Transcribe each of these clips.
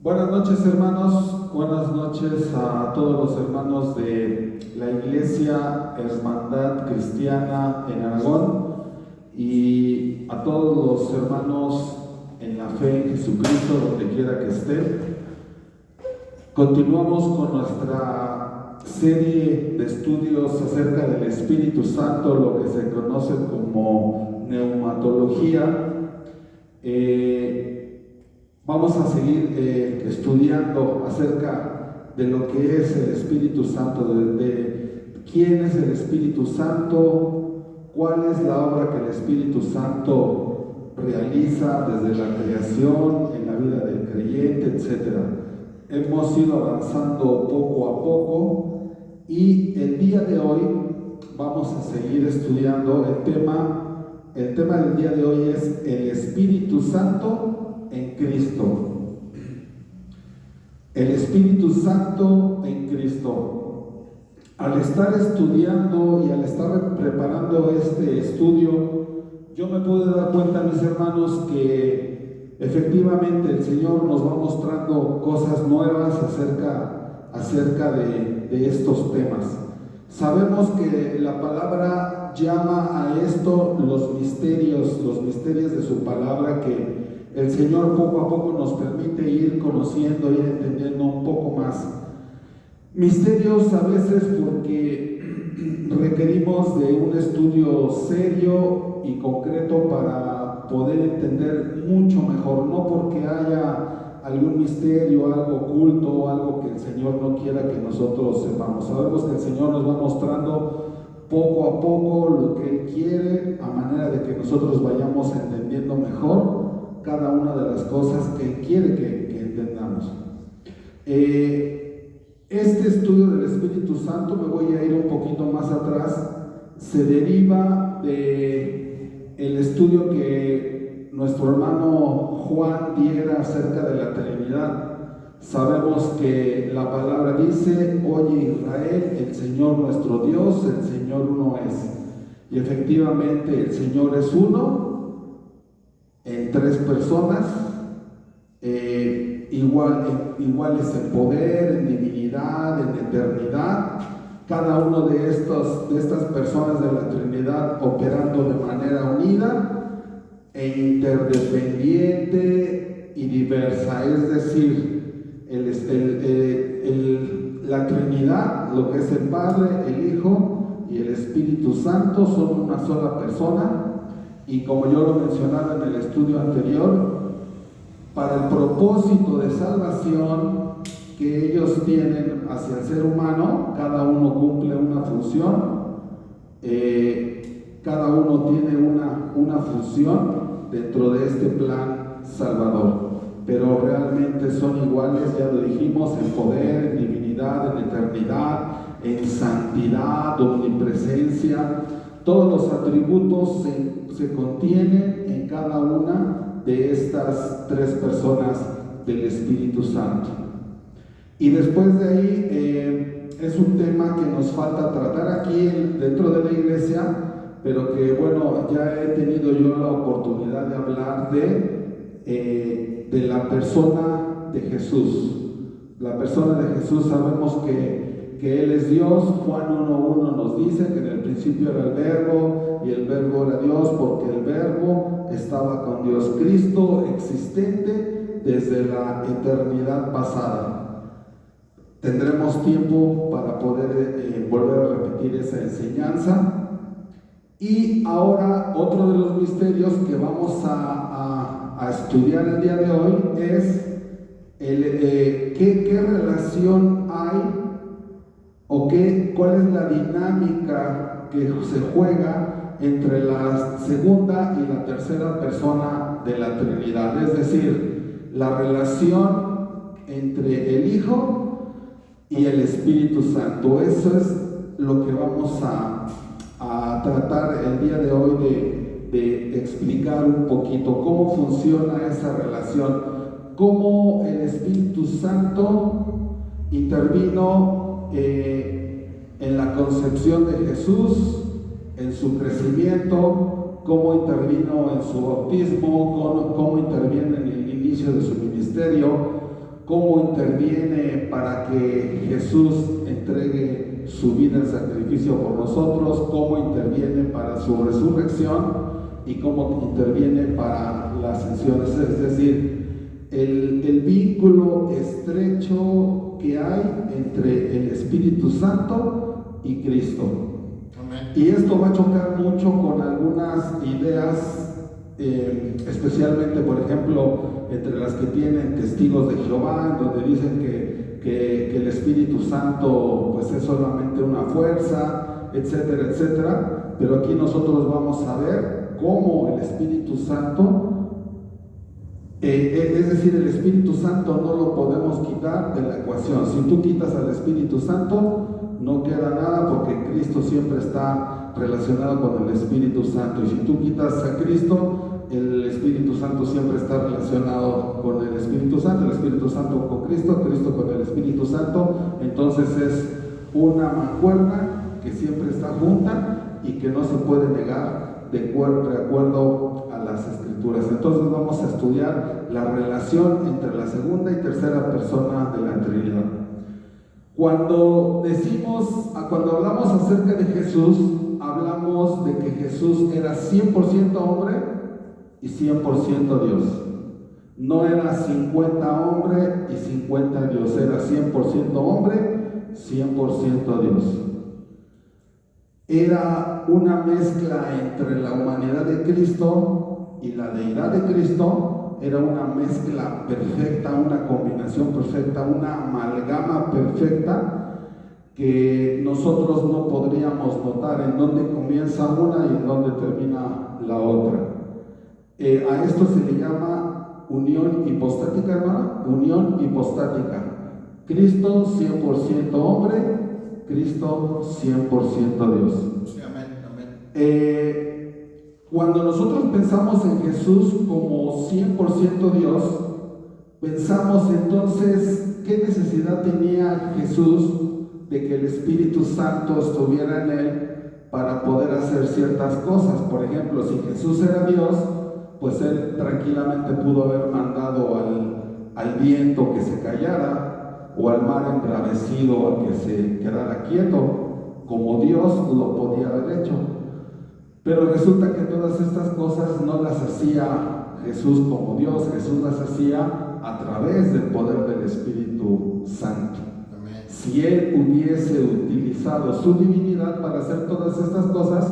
Buenas noches, hermanos, buenas noches a todos los hermanos de la Iglesia Hermandad Cristiana en Aragón y a todos los hermanos en la fe en Jesucristo, donde quiera que estén. Continuamos con nuestra serie de estudios acerca del Espíritu Santo, lo que se conoce como neumatología. Vamos a seguir estudiando acerca de lo que es el Espíritu Santo, de quién es el Espíritu Santo, cuál es la obra que el Espíritu Santo realiza desde la creación, en la vida del creyente, etc. Hemos ido avanzando poco a poco y el día de hoy vamos a seguir estudiando el tema. El tema del día de hoy es el Espíritu Santo en Cristo. El Espíritu Santo en Cristo. Al estar estudiando y al estar preparando este estudio, yo me pude dar cuenta, mis hermanos, que efectivamente el Señor nos va mostrando cosas nuevas acerca de estos temas. Sabemos que la palabra llama a esto los misterios de su palabra, que el Señor poco a poco nos permite ir conociendo, ir entendiendo un poco más. Misterios a veces porque requerimos de un estudio serio y concreto para poder entender mucho mejor, no porque haya algún misterio, algo oculto o algo que el Señor no quiera que nosotros sepamos. Sabemos que el Señor nos va mostrando poco a poco lo que Él quiere, a manera de que nosotros vayamos entendiendo mejor cada una de las cosas que Él quiere que entendamos. Este estudio del Espíritu Santo, me voy a ir un poquito más atrás, se deriva de el estudio que nuestro hermano Juan diera acerca de la Trinidad. Sabemos que la palabra dice: oye Israel, el Señor nuestro Dios, el Señor uno es. Y efectivamente el Señor es uno, en tres personas, iguales en poder, en divinidad, en eternidad. Cada uno de estas personas de la Trinidad operando de manera unida e interdependiente y diversa, es decir, la Trinidad, lo que es el Padre, el Hijo y el Espíritu Santo, son una sola persona. Y como yo lo mencionaba en el estudio anterior, para el propósito de salvación que ellos tienen hacia el ser humano, cada uno cumple una función, cada uno tiene una función dentro de este plan salvador, pero realmente son iguales, ya lo dijimos, en poder, en divinidad, en eternidad, en santidad, omnipresencia. Todos los atributos se contienen en cada una de estas tres personas del Espíritu Santo. Y después de ahí es un tema que nos falta tratar aquí dentro de la iglesia, pero que bueno, ya he tenido yo la oportunidad de hablar de la persona de Jesús. La persona de Jesús, sabemos que Él es Dios. Juan 1:1 nos dice que en el principio era el Verbo y el Verbo era Dios, porque el Verbo estaba con Dios. Cristo existente desde la eternidad pasada. Tendremos tiempo para poder volver a repetir esa enseñanza. Y ahora otro de los misterios que vamos a estudiar el día de hoy es qué relación hay o cuál es la dinámica que se juega entre la segunda y la tercera persona de la Trinidad, es decir, la relación entre el Hijo y el Espíritu Santo. Eso es lo que vamos a tratar el día de hoy, de explicar un poquito cómo funciona esa relación, cómo el Espíritu Santo intervino en la concepción de Jesús, en su crecimiento, cómo intervino en su bautismo, cómo interviene en el inicio inicio de su ministerio, cómo interviene para que Jesús entregue su vida en sacrificio por nosotros, cómo interviene para su resurrección y cómo interviene para la ascensión. Es decir, el vínculo estrecho que hay entre el Espíritu Santo y Cristo. Amén. Y esto va a chocar mucho con algunas ideas, especialmente, por ejemplo, entre las que tienen testigos de Jehová, donde dicen que el Espíritu Santo pues es solamente una fuerza, etcétera, etcétera. Pero aquí nosotros vamos a ver cómo el Espíritu Santo, es decir, el Espíritu Santo no lo podemos quitar de la ecuación. Si tú quitas al Espíritu Santo, no queda nada, porque Cristo siempre está relacionado con el Espíritu Santo. Y si tú quitas a Cristo, el Espíritu Santo siempre está relacionado con el Espíritu Santo, el Espíritu Santo con Cristo, Cristo con el Espíritu Santo. Entonces es una mancuerna que siempre está junta y que no se puede negar de acuerdo a las Escrituras. Entonces vamos a estudiar la relación entre la segunda y tercera persona de la Trinidad. Cuando hablamos acerca de Jesús, hablamos de que Jesús era 100% hombre y 100% Dios. No era 50 hombre y 50 Dios, era 100% hombre, 100% Dios. Era una mezcla entre la humanidad de Cristo y la deidad de Cristo. Era una mezcla perfecta, una combinación perfecta, una amalgama perfecta que nosotros no podríamos notar en dónde comienza una y en dónde termina la otra. A esto se le llama unión hipostática, hermano, unión hipostática. Cristo 100% hombre, Cristo 100% Dios. Sí, amén, amén. Cuando nosotros pensamos en Jesús como 100% Dios, pensamos entonces qué necesidad tenía Jesús de que el Espíritu Santo estuviera en él para poder hacer ciertas cosas. Por ejemplo, si Jesús era Dios, pues él tranquilamente pudo haber mandado al viento que se callara, o al mar embravecido a que se quedara quieto, como Dios lo podía haber hecho. Pero resulta que todas estas cosas no las hacía Jesús como Dios. Jesús las hacía a través del poder del Espíritu Santo. Amén. Si él hubiese utilizado su divinidad para hacer todas estas cosas,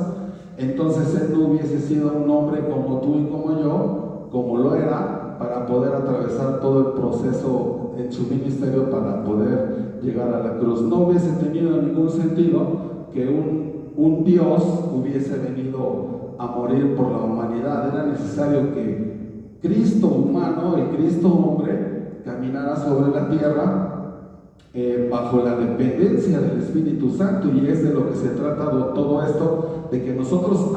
entonces él no hubiese sido un hombre como tú y como yo, como lo era, para poder atravesar todo el proceso en su ministerio para poder llegar a la cruz. No hubiese tenido ningún sentido que un Dios hubiese venido a morir por la humanidad. Era necesario que Cristo humano, el Cristo hombre, caminara sobre la tierra bajo la dependencia del Espíritu Santo. Y es de lo que se trata todo esto, de que nosotros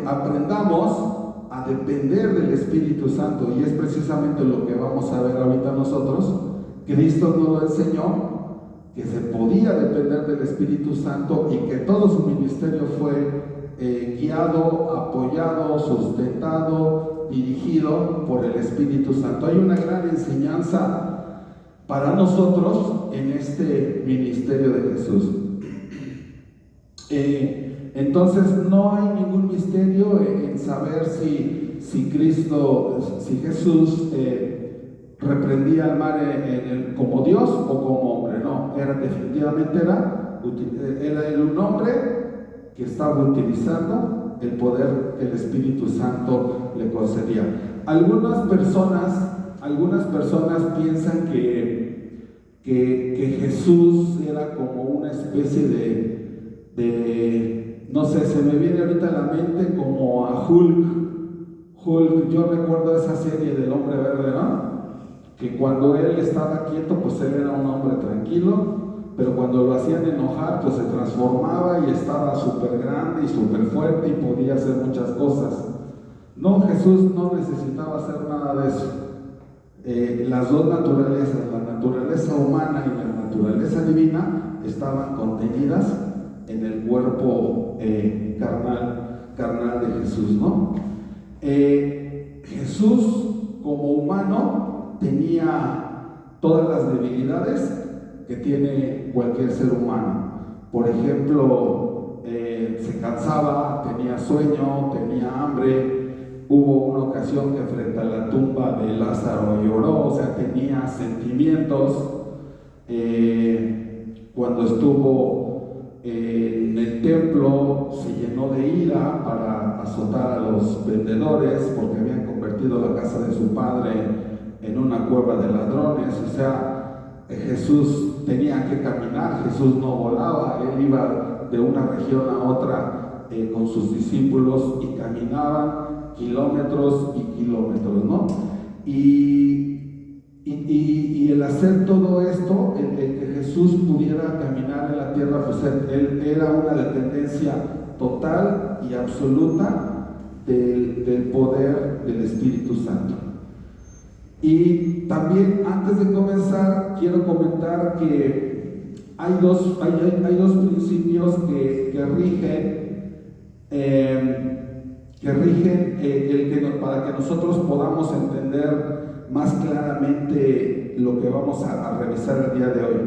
aprendamos a depender del Espíritu Santo. Y es precisamente lo que vamos a ver ahorita nosotros. Cristo nos lo enseñó, que se podía depender del Espíritu Santo y que todo su ministerio fue guiado, apoyado, sustentado, dirigido por el Espíritu Santo. Hay una gran enseñanza para nosotros en este ministerio de Jesús. Entonces no hay ningún misterio en saber si Jesús reprendía al mar como Dios o como hombre. No, definitivamente era un hombre que estaba utilizando el poder que el Espíritu Santo le concedía. Algunas personas piensan que Jesús era como una especie de no sé, se me viene ahorita a la mente como a Hulk. Yo recuerdo esa serie del Hombre Verde, ¿no? Que cuando él estaba quieto, pues él era un hombre tranquilo, pero cuando lo hacían enojar, pues se transformaba y estaba súper grande y súper fuerte y podía hacer muchas cosas. No, Jesús no necesitaba hacer nada de eso. Las dos naturalezas, la naturaleza humana y la naturaleza divina, estaban contenidas en el cuerpo carnal de Jesús, ¿no? Jesús como humano tenía todas las debilidades que tiene cualquier ser humano. Por ejemplo, se cansaba, tenía sueño, tenía hambre. Hubo una ocasión que frente a la tumba de Lázaro lloró, o sea, tenía sentimientos. Cuando estuvo en el templo, se llenó de ira para azotar a los vendedores porque habían convertido la casa de su padre en una cueva de ladrones. O sea, Jesús tenía que caminar, Jesús no volaba, él iba de una región a otra con sus discípulos y caminaban kilómetros y kilómetros, ¿no? Y el hacer todo esto, el que Jesús pudiera caminar en la tierra, pues él era una dependencia total y absoluta del poder del Espíritu Santo. Y también, antes de comenzar, quiero comentar que hay dos principios que rigen para que nosotros podamos entender más claramente lo que vamos a revisar el día de hoy.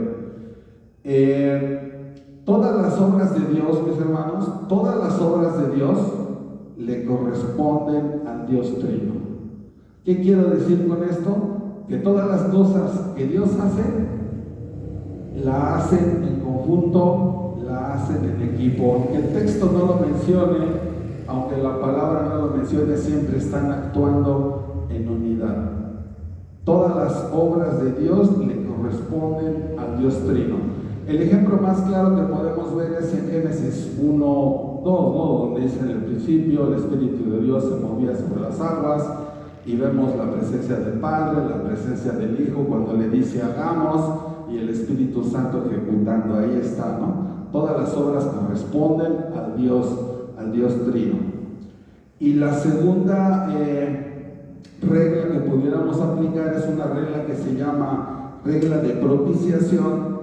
Todas las obras de Dios, mis hermanos, todas las obras de Dios le corresponden al Dios Trino. ¿Qué quiero decir con esto? Que todas las cosas que Dios hace, la hacen en conjunto, la hacen en equipo. Aunque el texto no lo mencione, aunque la palabra no lo mencione, siempre están actuando en unidad. Todas las obras de Dios le corresponden al Dios Trino. El ejemplo más claro que podemos ver es en Génesis 1:2, ¿no? Donde dice: en el principio el Espíritu de Dios se movía sobre las aguas, y vemos la presencia del Padre, la presencia del Hijo cuando le dice hagamos, y el Espíritu Santo ejecutando. Ahí está, ¿no? Todas las obras corresponden al Dios Trino. Y la segunda regla que pudiéramos aplicar es una regla que se llama regla de propiciación,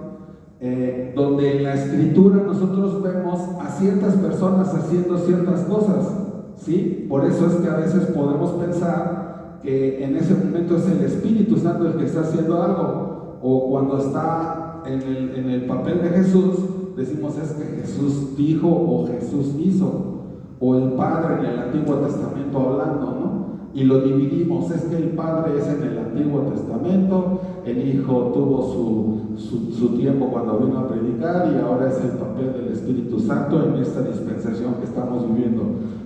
donde en la Escritura nosotros vemos a ciertas personas haciendo ciertas cosas, ¿sí? Por eso es que a veces podemos pensar que en ese momento es el Espíritu Santo el que está haciendo algo, o cuando está en el papel de Jesús, decimos es que Jesús dijo o Jesús hizo, o el Padre en el Antiguo Testamento hablando, ¿no? Y lo dividimos, es que el Padre es en el Antiguo Testamento, el Hijo tuvo su tiempo cuando vino a predicar, y ahora es el papel del Espíritu Santo en esta dispensación que estamos viviendo.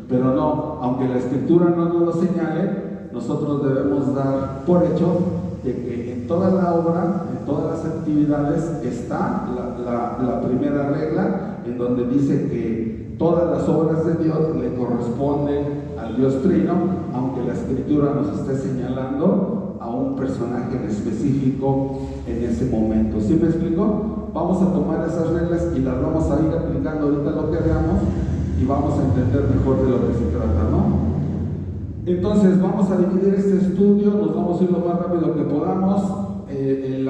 Pero no, aunque la Escritura no nos lo señale, nosotros debemos dar por hecho de que en toda la obra, en todas las actividades está la primera regla, en donde dice que todas las obras de Dios le corresponden al Dios Trino, aunque la Escritura nos esté señalando a un personaje en específico en ese momento. ¿Sí me explico? Vamos a tomar esas reglas y las vamos a ir aplicando ahorita lo que veamos, y vamos a entender mejor de lo que se trata, ¿no? Entonces vamos a dividir este estudio, nos vamos a ir lo más rápido que podamos en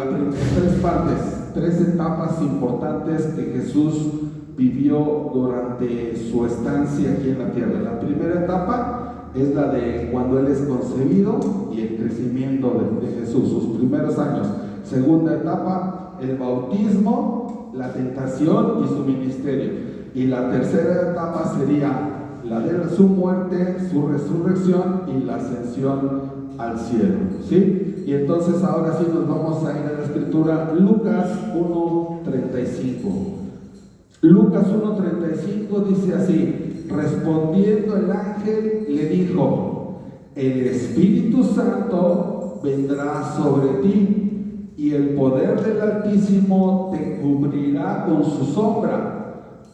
tres partes, tres etapas importantes que Jesús vivió durante su estancia aquí en la tierra. La primera etapa es la de cuando Él es concebido y el crecimiento de Jesús, sus primeros años. Segunda etapa, el bautismo, la tentación y su ministerio. Y la tercera etapa sería la de su muerte, su resurrección y la ascensión al cielo, ¿sí? Y entonces ahora sí nos vamos a ir a la Escritura, Lucas 1:35. Lucas 1:35 dice así: respondiendo el ángel le dijo, el Espíritu Santo vendrá sobre ti, y el poder del Altísimo te cubrirá con su sombra,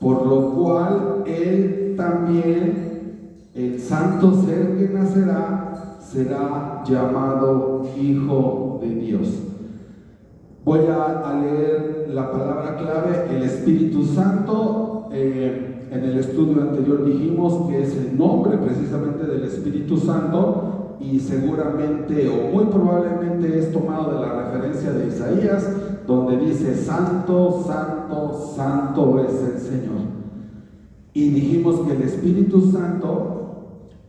por lo cual él también, el santo ser que nacerá, será llamado Hijo de Dios. Voy a leer la palabra clave, el Espíritu Santo. En el estudio anterior dijimos que es el nombre precisamente del Espíritu Santo, y seguramente o muy probablemente es tomado de la referencia de Isaías, donde dice santo, santo, santo es el Señor. Y dijimos que el Espíritu Santo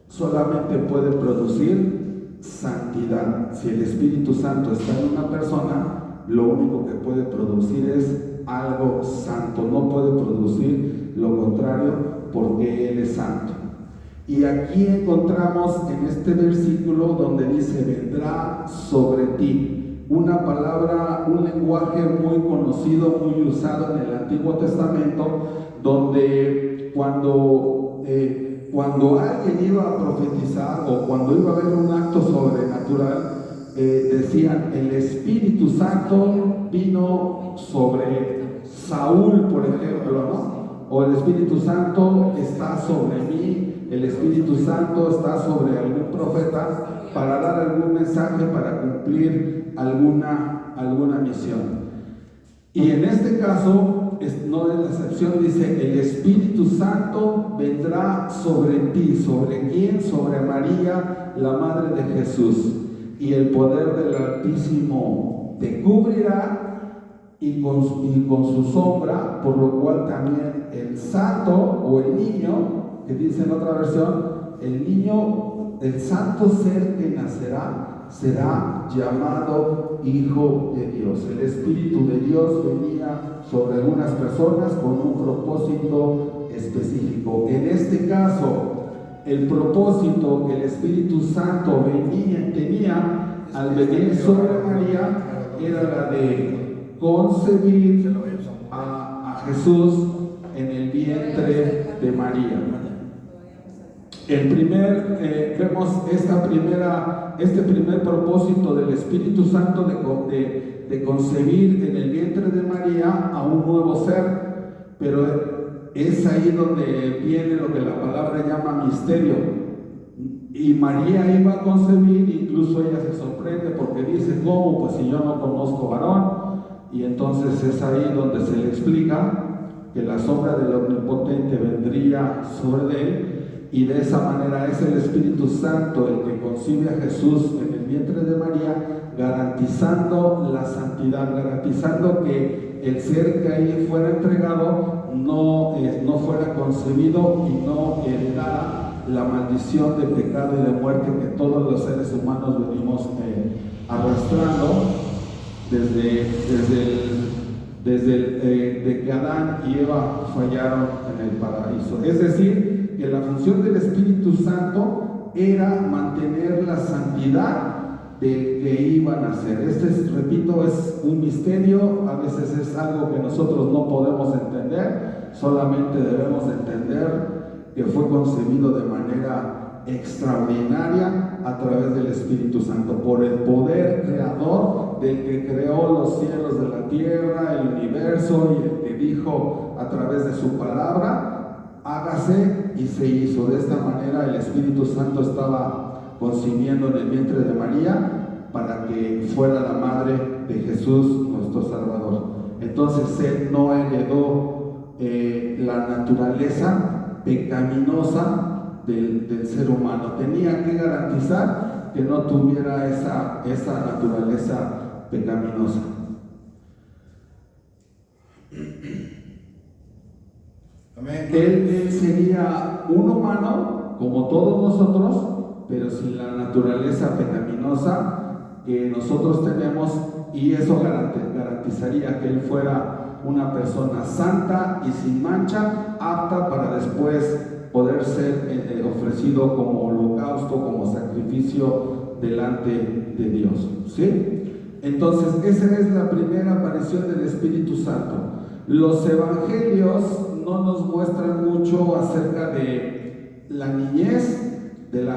solamente puede producir santidad. Si el Espíritu Santo está en una persona, lo único que puede producir es algo santo, no puede producir lo contrario, porque Él es santo. Y aquí encontramos en este versículo donde dice: vendrá sobre ti. Una palabra, un lenguaje muy conocido, muy usado en el Antiguo Testamento, donde cuando alguien iba a profetizar o cuando iba a haber un acto sobrenatural, decían: el Espíritu Santo vino sobre Saúl, por ejemplo, ¿no? O el Espíritu Santo está sobre mí, el Espíritu Santo está sobre algún profeta para dar algún mensaje, para cumplir alguna misión. Y en este caso, no es la excepción, dice: el Espíritu Santo vendrá sobre ti. ¿Sobre quién? Sobre María, la madre de Jesús. Y el poder del Altísimo te cubrirá y con su sombra, por lo cual también el santo o el niño, que dice en otra versión, el santo ser que nacerá será llamado Hijo de Dios. El Espíritu de Dios venía sobre algunas personas con un propósito específico. En este caso, el propósito que el Espíritu Santo tenía al venir sobre María era la de concebir a Jesús en el vientre de María. Vemos este primer propósito del Espíritu Santo de concebir en el vientre de María a un nuevo ser, pero es ahí donde viene lo que la palabra llama misterio. Y María iba a concebir, incluso ella se sorprende porque dice: ¿cómo? Pues si yo no conozco varón. Y entonces es ahí donde se le explica que la sombra del Omnipotente vendría sobre él, y de esa manera es el Espíritu Santo el que concibe a Jesús en el vientre de María, garantizando la santidad, garantizando que el ser que ahí fuera entregado no fuera concebido y no heredara la maldición de pecado y de muerte que todos los seres humanos venimos arrastrando desde que Adán y Eva fallaron en el paraíso. Es decir, que la función del Espíritu Santo era mantener la santidad del que iban a nacer. Repito, es un misterio, a veces es algo que nosotros no podemos entender, solamente debemos entender que fue concebido de manera extraordinaria a través del Espíritu Santo, por el poder creador del que creó los cielos de la tierra, el universo, y el que dijo a través de su palabra: hágase, y se hizo. De esta manera el Espíritu Santo estaba concibiendo en el vientre de María para que fuera la madre de Jesús, nuestro Salvador. Entonces él no heredó la naturaleza pecaminosa del ser humano. Tenía que garantizar que no tuviera esa naturaleza pecaminosa. Él sería un humano como todos nosotros, pero sin la naturaleza pecaminosa que nosotros tenemos, y eso garantizaría que él fuera una persona santa y sin mancha, apta para después poder ser ofrecido como holocausto, como sacrificio delante de Dios. ¿Sí? Entonces, esa es la primera aparición del Espíritu Santo. Los evangelios no nos muestran mucho acerca de la niñez, de la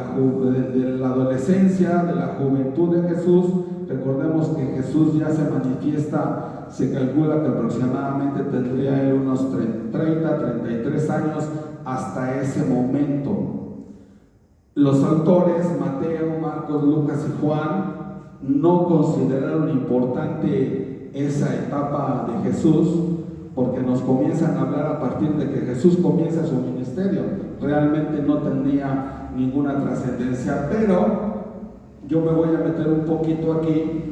adolescencia, de la juventud de Jesús. Recordemos que Jesús ya se manifiesta, se calcula que aproximadamente tendría él unos 33 años hasta ese momento. Los autores Mateo, Marcos, Lucas y Juan no consideraron importante esa etapa de Jesús, porque nos comienzan a hablar a partir de que Jesús comienza su ministerio. Realmente no tenía ninguna trascendencia, pero yo me voy a meter un poquito aquí.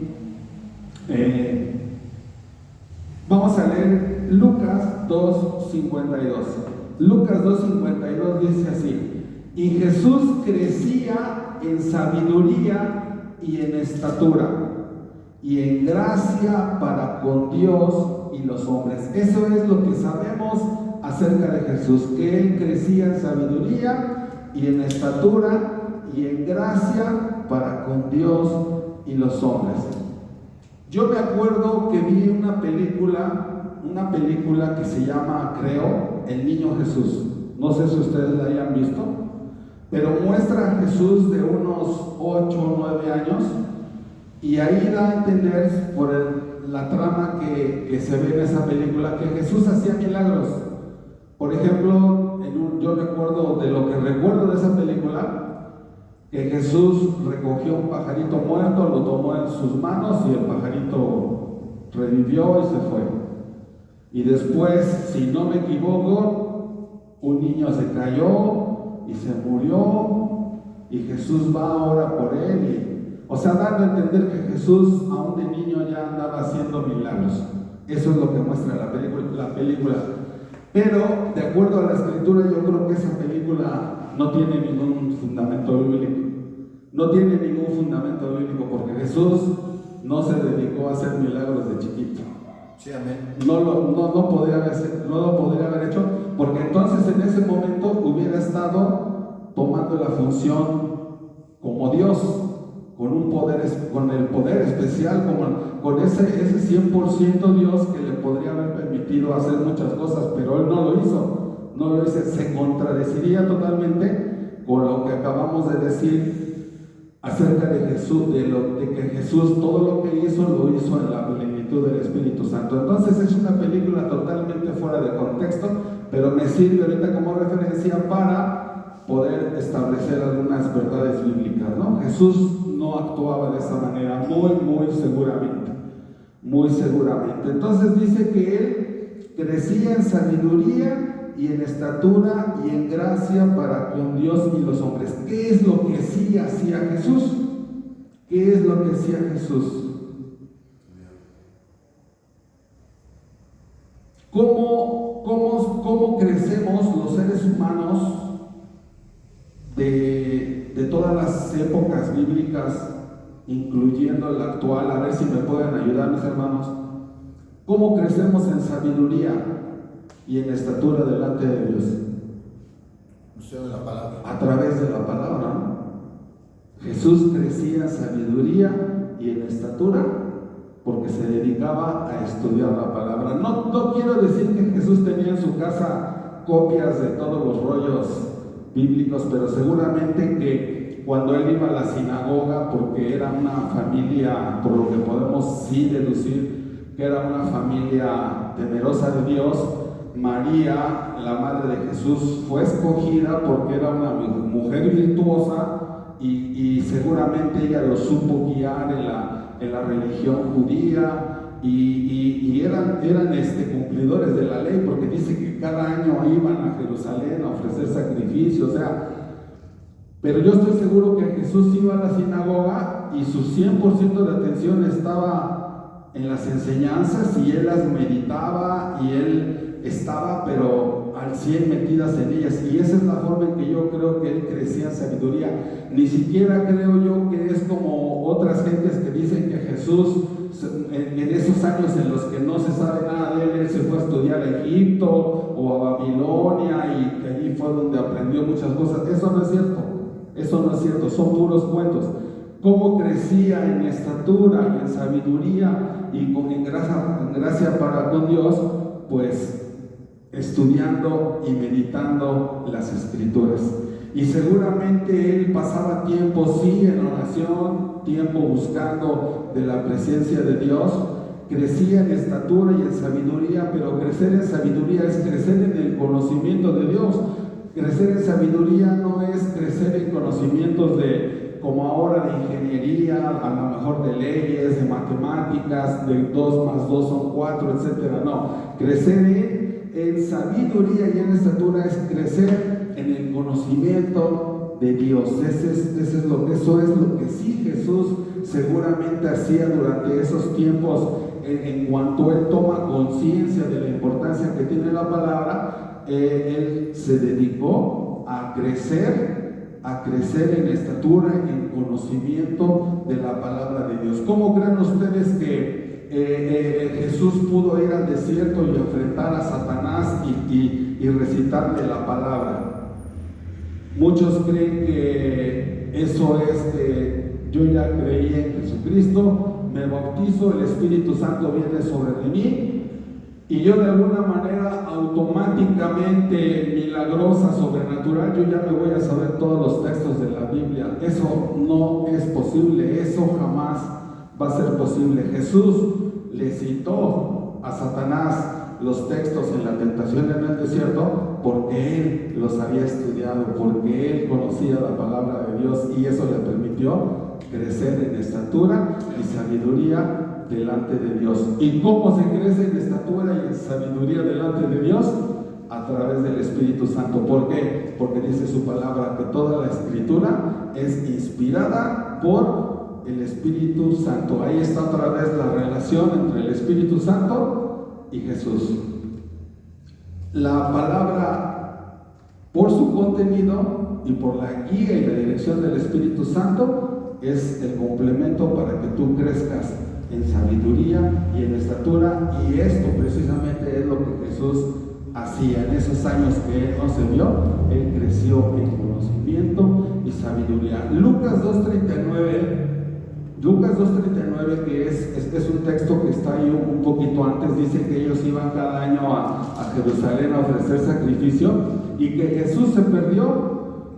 Vamos a leer Lucas 2:52. Lucas 2:52 dice así: Y Jesús crecía en sabiduría y en estatura y en gracia para con Dios y los hombres. Eso es lo que sabemos acerca de Jesús, que Él crecía en sabiduría y en estatura y en gracia para con Dios y los hombres. Yo me acuerdo que vi una película que se llama, creo, El Niño Jesús. No sé si ustedes la hayan visto, pero muestra a Jesús de unos 8 o 9 años, y ahí da a entender por la trama que se ve en esa película que Jesús hacía milagros. Por ejemplo, yo recuerdo, de lo que recuerdo de esa película, que Jesús recogió un pajarito muerto, lo tomó en sus manos y el pajarito revivió y se fue. Y después, si no me equivoco, un niño se cayó y se murió y Jesús va ahora por él. O sea, dando a entender que Jesús, aún de niño, ya andaba haciendo milagros. Eso es lo que muestra la película. Pero, de acuerdo a la escritura, yo creo que esa película no tiene ningún fundamento bíblico. No tiene ningún fundamento bíblico, porque Jesús no se dedicó a hacer milagros de chiquito. Sí, amén. No lo podría haber hecho, porque entonces en ese momento hubiera estado tomando la función como Dios, con el poder especial, con ese 100% Dios que le podría haber permitido hacer muchas cosas, pero Él no lo hizo. Se contradeciría totalmente con lo que acabamos de decir acerca de Jesús, de que Jesús todo lo que hizo lo hizo en la plenitud del Espíritu Santo. Entonces es una película totalmente fuera de contexto, pero me sirve ahorita como referencia para poder establecer algunas verdades bíblicas, ¿no? Jesús no actuaba de esa manera, muy seguramente. Entonces dice que Él crecía en sabiduría y en estatura y en gracia para con Dios y los hombres. ¿Qué es lo que sí hacía Jesús? ¿Qué es lo que hacía Jesús? ¿Cómo crecemos los seres humanos de todas las épocas bíblicas, incluyendo la actual? A ver si me pueden ayudar, mis hermanos. ¿Cómo crecemos en sabiduría y en estatura delante de Dios? Usando la palabra. A través de la palabra, ¿no? Jesús crecía en sabiduría y en estatura porque se dedicaba a estudiar la palabra. No quiero decir que Jesús tenía en su casa copias de todos los rollos bíblicos, pero seguramente que cuando él iba a la sinagoga, porque era una familia, por lo que podemos sí deducir que era una familia temerosa de Dios, María, la madre de Jesús, fue escogida porque era una mujer virtuosa y seguramente ella lo supo guiar en la religión judía y eran cumplidores de la ley, porque dice que cada año iban a Jerusalén a ofrecer sacrificios, pero yo estoy seguro que Jesús iba a la sinagoga y su 100% de atención estaba en las enseñanzas y él las meditaba y él estaba pero al 100 metidas en ellas, y esa es la forma en que yo creo que él crecía en sabiduría. Ni siquiera creo yo que es como otras gentes que dicen que Jesús en esos años en los que no se sabe nada de él se fue a estudiar a Egipto o a Babilonia y que allí fue donde aprendió muchas cosas. Eso no es cierto, son puros cuentos. Cómo crecía en estatura y en sabiduría y en gracia para con Dios, pues estudiando y meditando las Escrituras. Y seguramente él pasaba tiempo, sí, en oración, tiempo buscando de la presencia de Dios. Crecía en estatura y en sabiduría, pero crecer en sabiduría es crecer en el conocimiento de Dios. Crecer en sabiduría no es crecer en conocimientos como ahora de ingeniería, a lo mejor de leyes, de matemáticas, de 2 más 2 son 4, etcétera. No, crecer en sabiduría y en estatura es crecer en el conocimiento de Dios. Eso es lo que sí Jesús seguramente hacía durante esos tiempos, en cuanto él toma conciencia de la importancia que tiene la palabra. Él se dedicó a crecer a crecer en estatura, en conocimiento de la palabra de Dios. ¿Cómo creen ustedes que Jesús pudo ir al desierto y enfrentar a Satanás y recitarle la palabra? Muchos creen que eso es yo ya creí en Jesucristo, me bautizo, el Espíritu Santo viene sobre mí y yo de alguna manera automáticamente, milagrosa, sobrenatural, yo ya me voy a saber todos los textos de la Biblia. Eso no es posible, eso jamás va a ser posible. Jesús le citó a Satanás los textos en la tentación en el desierto porque él los había estudiado, porque él conocía la palabra de Dios y eso le permitió crecer en estatura y sabiduría delante de Dios. ¿Y cómo se crece en estatura y en sabiduría delante de Dios? A través del Espíritu Santo. ¿Por qué? Porque dice su palabra que toda la escritura es inspirada por el Espíritu Santo. Ahí está otra vez la relación entre el Espíritu Santo y Jesús. La palabra, por su contenido y por la guía y la dirección del Espíritu Santo, es el complemento para que tú crezcas en sabiduría y en estatura, y esto precisamente es lo que Jesús hacía en esos años que él no se vio. Él creció en conocimiento y sabiduría. Lucas 2.39, que es un texto que está ahí un poquito antes, dice que ellos iban cada año a Jerusalén a ofrecer sacrificio y que Jesús se perdió,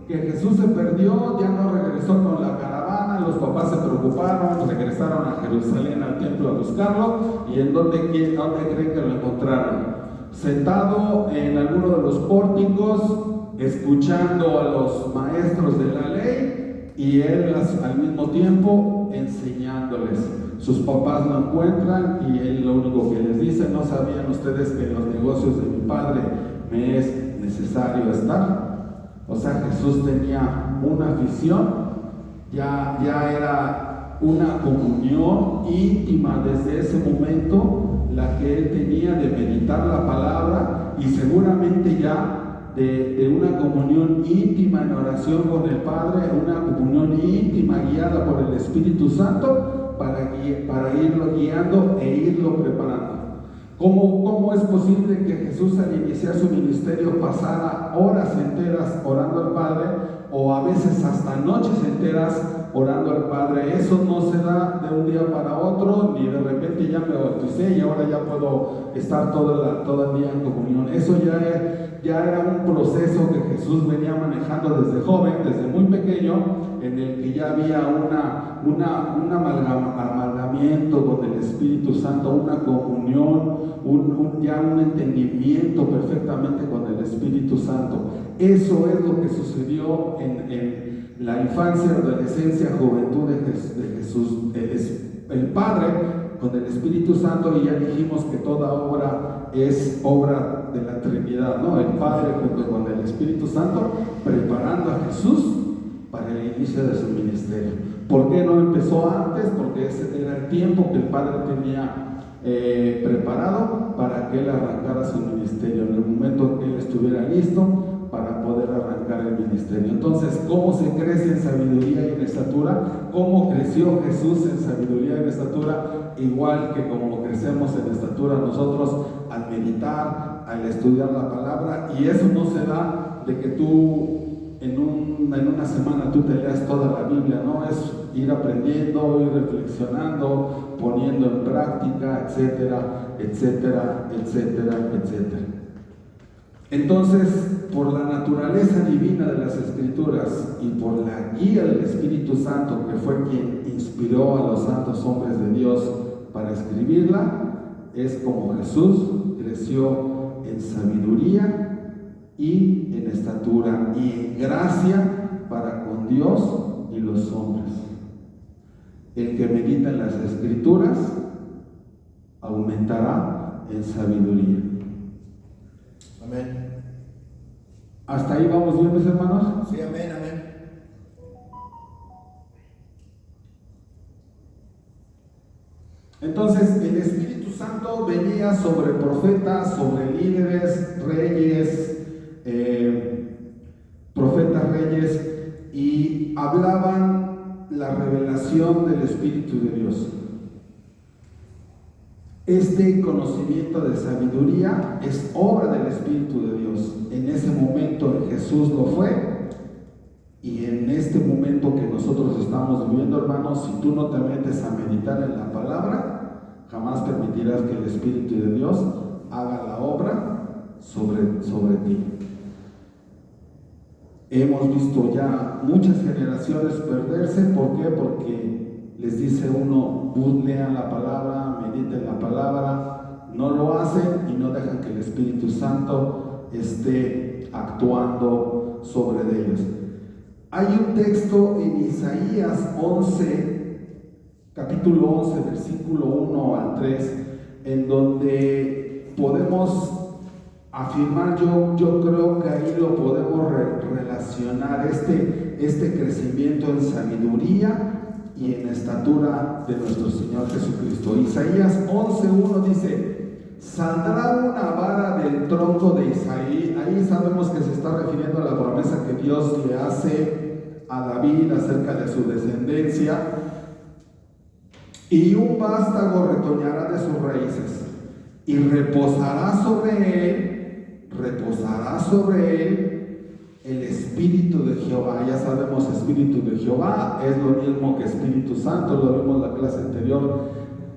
ya no regresó con la caravana, los papás se preocuparon, regresaron a Jerusalén al templo a buscarlo. ¿Y en dónde creen que lo encontraron? Sentado en alguno de los pórticos, escuchando a los maestros de la ley y él al mismo tiempo enseñándoles. Sus papás lo encuentran y él lo único que les dice: ¿no sabían ustedes que en los negocios de mi padre me es necesario estar? O sea, Jesús tenía una visión, ya era una comunión íntima desde ese momento, la que él tenía de meditar la palabra y seguramente ya de una comunión íntima en oración con el Padre, una comunión íntima guiada por el Espíritu Santo para irlo guiando e irlo preparando. ¿Cómo es posible que Jesús al iniciar su ministerio pasara horas enteras orando al Padre, o a veces hasta noches enteras orando al Padre? Eso no se da de un día para otro, ni de repente ya me bauticé y ahora ya puedo estar todo el día en comunión. Eso ya era un proceso que Jesús venía manejando desde joven, desde muy pequeño, en el que ya había un amalgamiento con el Espíritu Santo, una comunión, ya un entendimiento perfectamente con el Espíritu Santo. Eso es lo que sucedió en la infancia, adolescencia, juventud de Jesús. El Padre con el Espíritu Santo, y ya dijimos que toda obra es obra de la Trinidad, ¿no? El Padre junto con el Espíritu Santo preparando a Jesús para el inicio de su ministerio. ¿Por qué no empezó antes? Porque ese era el tiempo que el Padre tenía preparado para que él arrancara su ministerio, en el momento que él estuviera listo para poder arrancar el ministerio. Entonces, ¿cómo se crece en sabiduría y en estatura? ¿Cómo creció Jesús en sabiduría y en estatura? Igual que como crecemos en estatura nosotros al meditar, al estudiar la palabra. Y eso no se da de que tú en una semana tú te leas toda la Biblia, no, es ir aprendiendo, ir reflexionando, poniendo en práctica, etcétera, etcétera, etcétera, etcétera. Entonces, por la naturaleza divina de las Escrituras y por la guía del Espíritu Santo, que fue quien inspiró a los santos hombres de Dios para escribirla, es como Jesús creció en sabiduría y en estatura y en gracia para con Dios y los hombres. El que medita en las Escrituras aumentará en sabiduría. Amén. ¿Hasta ahí vamos bien, mis hermanos? Sí, amén, amén. Entonces, el Espíritu Santo venía sobre profetas, sobre líderes, reyes, y la revelación del Espíritu de Dios. Este conocimiento de sabiduría es obra del Espíritu de Dios. En ese momento en Jesús lo fue, y en este momento que nosotros estamos viviendo, hermanos, si tú no te metes a meditar en la palabra, jamás permitirás que el Espíritu de Dios haga la obra sobre ti. Hemos visto ya muchas generaciones perderse. ¿Por qué? Porque les dice uno, lean la palabra, mediten la palabra, no lo hacen y no dejan que el Espíritu Santo esté actuando sobre ellos. Hay un texto en Isaías 11, capítulo 11, versículo 1 al 3, en donde podemos afirmar, yo creo que ahí lo podemos relacionar, este crecimiento en sabiduría y en estatura de nuestro Señor Jesucristo. Isaías 11:1 dice: saldrá una vara del tronco de Isaí. Ahí sabemos que se está refiriendo a la promesa que Dios le hace a David acerca de su descendencia. Y un vástago retoñará de sus raíces, y reposará sobre él el Espíritu de Jehová. Ya sabemos, Espíritu de Jehová es lo mismo que Espíritu Santo, lo vimos en la clase anterior.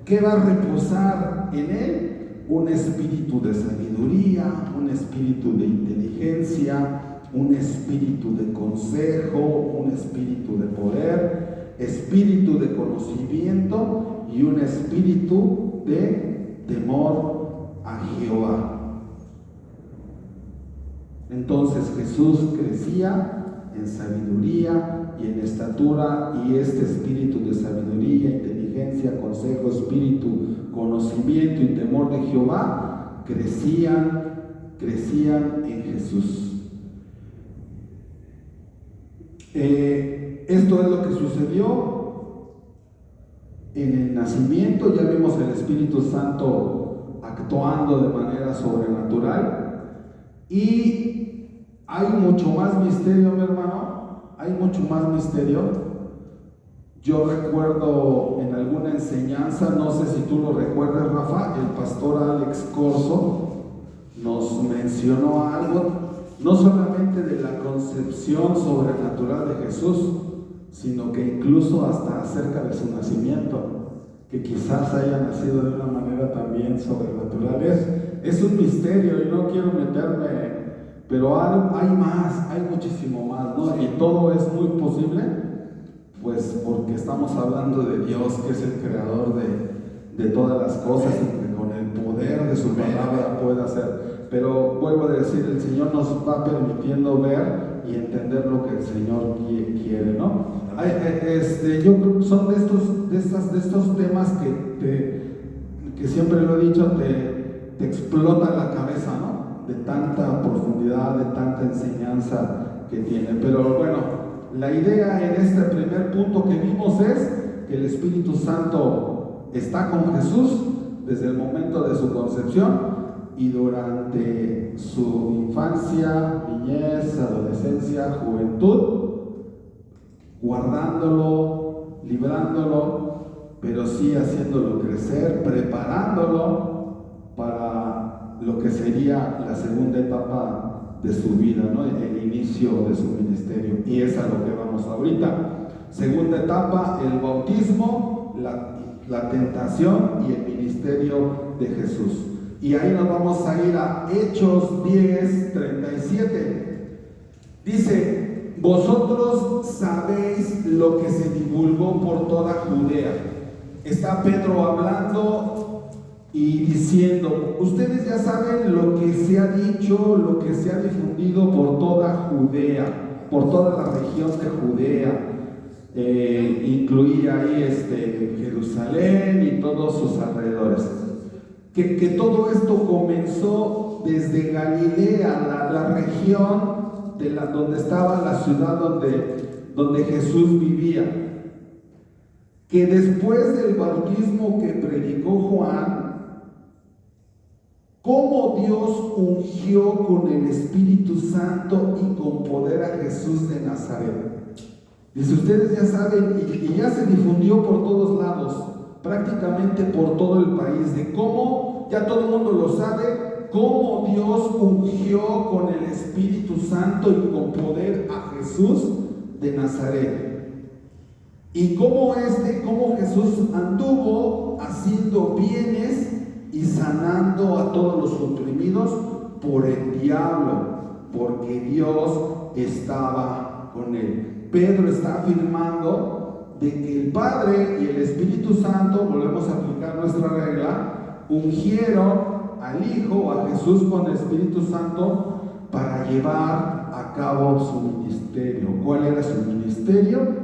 ¿Qué va a reposar en él? Un espíritu de sabiduría, un espíritu de inteligencia, un espíritu de consejo, un espíritu de poder, espíritu de conocimiento y un espíritu de temor a Jehová. Entonces Jesús crecía en sabiduría y en estatura, y este espíritu de sabiduría, inteligencia, consejo, espíritu, conocimiento y temor de Jehová crecían en Jesús. Esto es lo que sucedió en el nacimiento. Ya vimos el Espíritu Santo actuando de manera sobrenatural, y hay mucho más misterio, mi hermano, hay mucho más misterio. Yo recuerdo en alguna enseñanza, no sé si tú lo recuerdas, Rafa, el pastor Alex Corso nos mencionó algo, no solamente de la concepción sobrenatural de Jesús, sino que incluso hasta acerca de su nacimiento, que quizás haya nacido de una manera también sobrenatural. Es un misterio y no quiero meterme, pero hay más, hay muchísimo más, ¿no? Y todo es muy posible, pues porque estamos hablando de Dios, que es el creador de todas las cosas, y que con el poder de su palabra puede hacer. Pero vuelvo a decir, el Señor nos va permitiendo ver y entender lo que el Señor quiere, ¿no? Yo creo que son de estos temas que siempre lo he dicho, te explota la cabeza, ¿no? De tanta profundidad, de tanta enseñanza que tiene. Pero bueno, la idea en este primer punto que vimos es que el Espíritu Santo está con Jesús desde el momento de su concepción y durante su infancia, niñez, adolescencia, juventud, guardándolo, librándolo, pero sí haciéndolo crecer, preparándolo para lo que sería la segunda etapa de su vida, ¿no? El inicio de su ministerio. Y es a lo que vamos ahorita. Segunda etapa, el bautismo, la tentación y el ministerio de Jesús. Y ahí nos vamos a ir a Hechos 10:37. Dice: vosotros sabéis lo que se divulgó por toda Judea. Está Pedro hablando y diciendo: ustedes ya saben lo que se ha dicho, lo que se ha difundido por toda Judea, por toda la región de Judea. Incluía ahí Jerusalén y todos sus alrededores. Que todo esto comenzó desde Galilea, la región donde estaba la ciudad donde Jesús vivía. Que después del bautismo que predicó Juan, cómo Dios ungió con el Espíritu Santo y con poder a Jesús de Nazaret. Dice, ustedes ya saben, y ya se difundió por todos lados, prácticamente por todo el país, de cómo, ya todo el mundo lo sabe, cómo Dios ungió con el Espíritu Santo y con poder a Jesús de Nazaret. Y cómo Jesús anduvo haciendo bienes y sanando a todos los oprimidos por el diablo, porque Dios estaba con él. Pedro está afirmando de que el Padre y el Espíritu Santo, volvemos a aplicar nuestra regla, ungieron al Hijo, a Jesús con el Espíritu Santo para llevar a cabo su ministerio. ¿Cuál era su ministerio?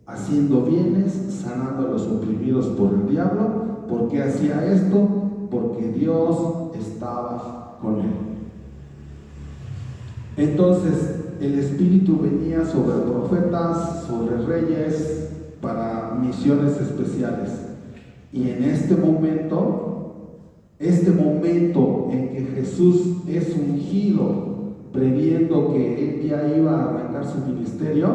Haciendo bienes, sanando a los oprimidos por el diablo. ¿Por qué hacía esto? Porque Dios estaba con él. Entonces, el Espíritu venía sobre profetas, sobre reyes, para misiones especiales. Y en este momento en que Jesús es ungido, previendo que él ya iba a arrancar su ministerio,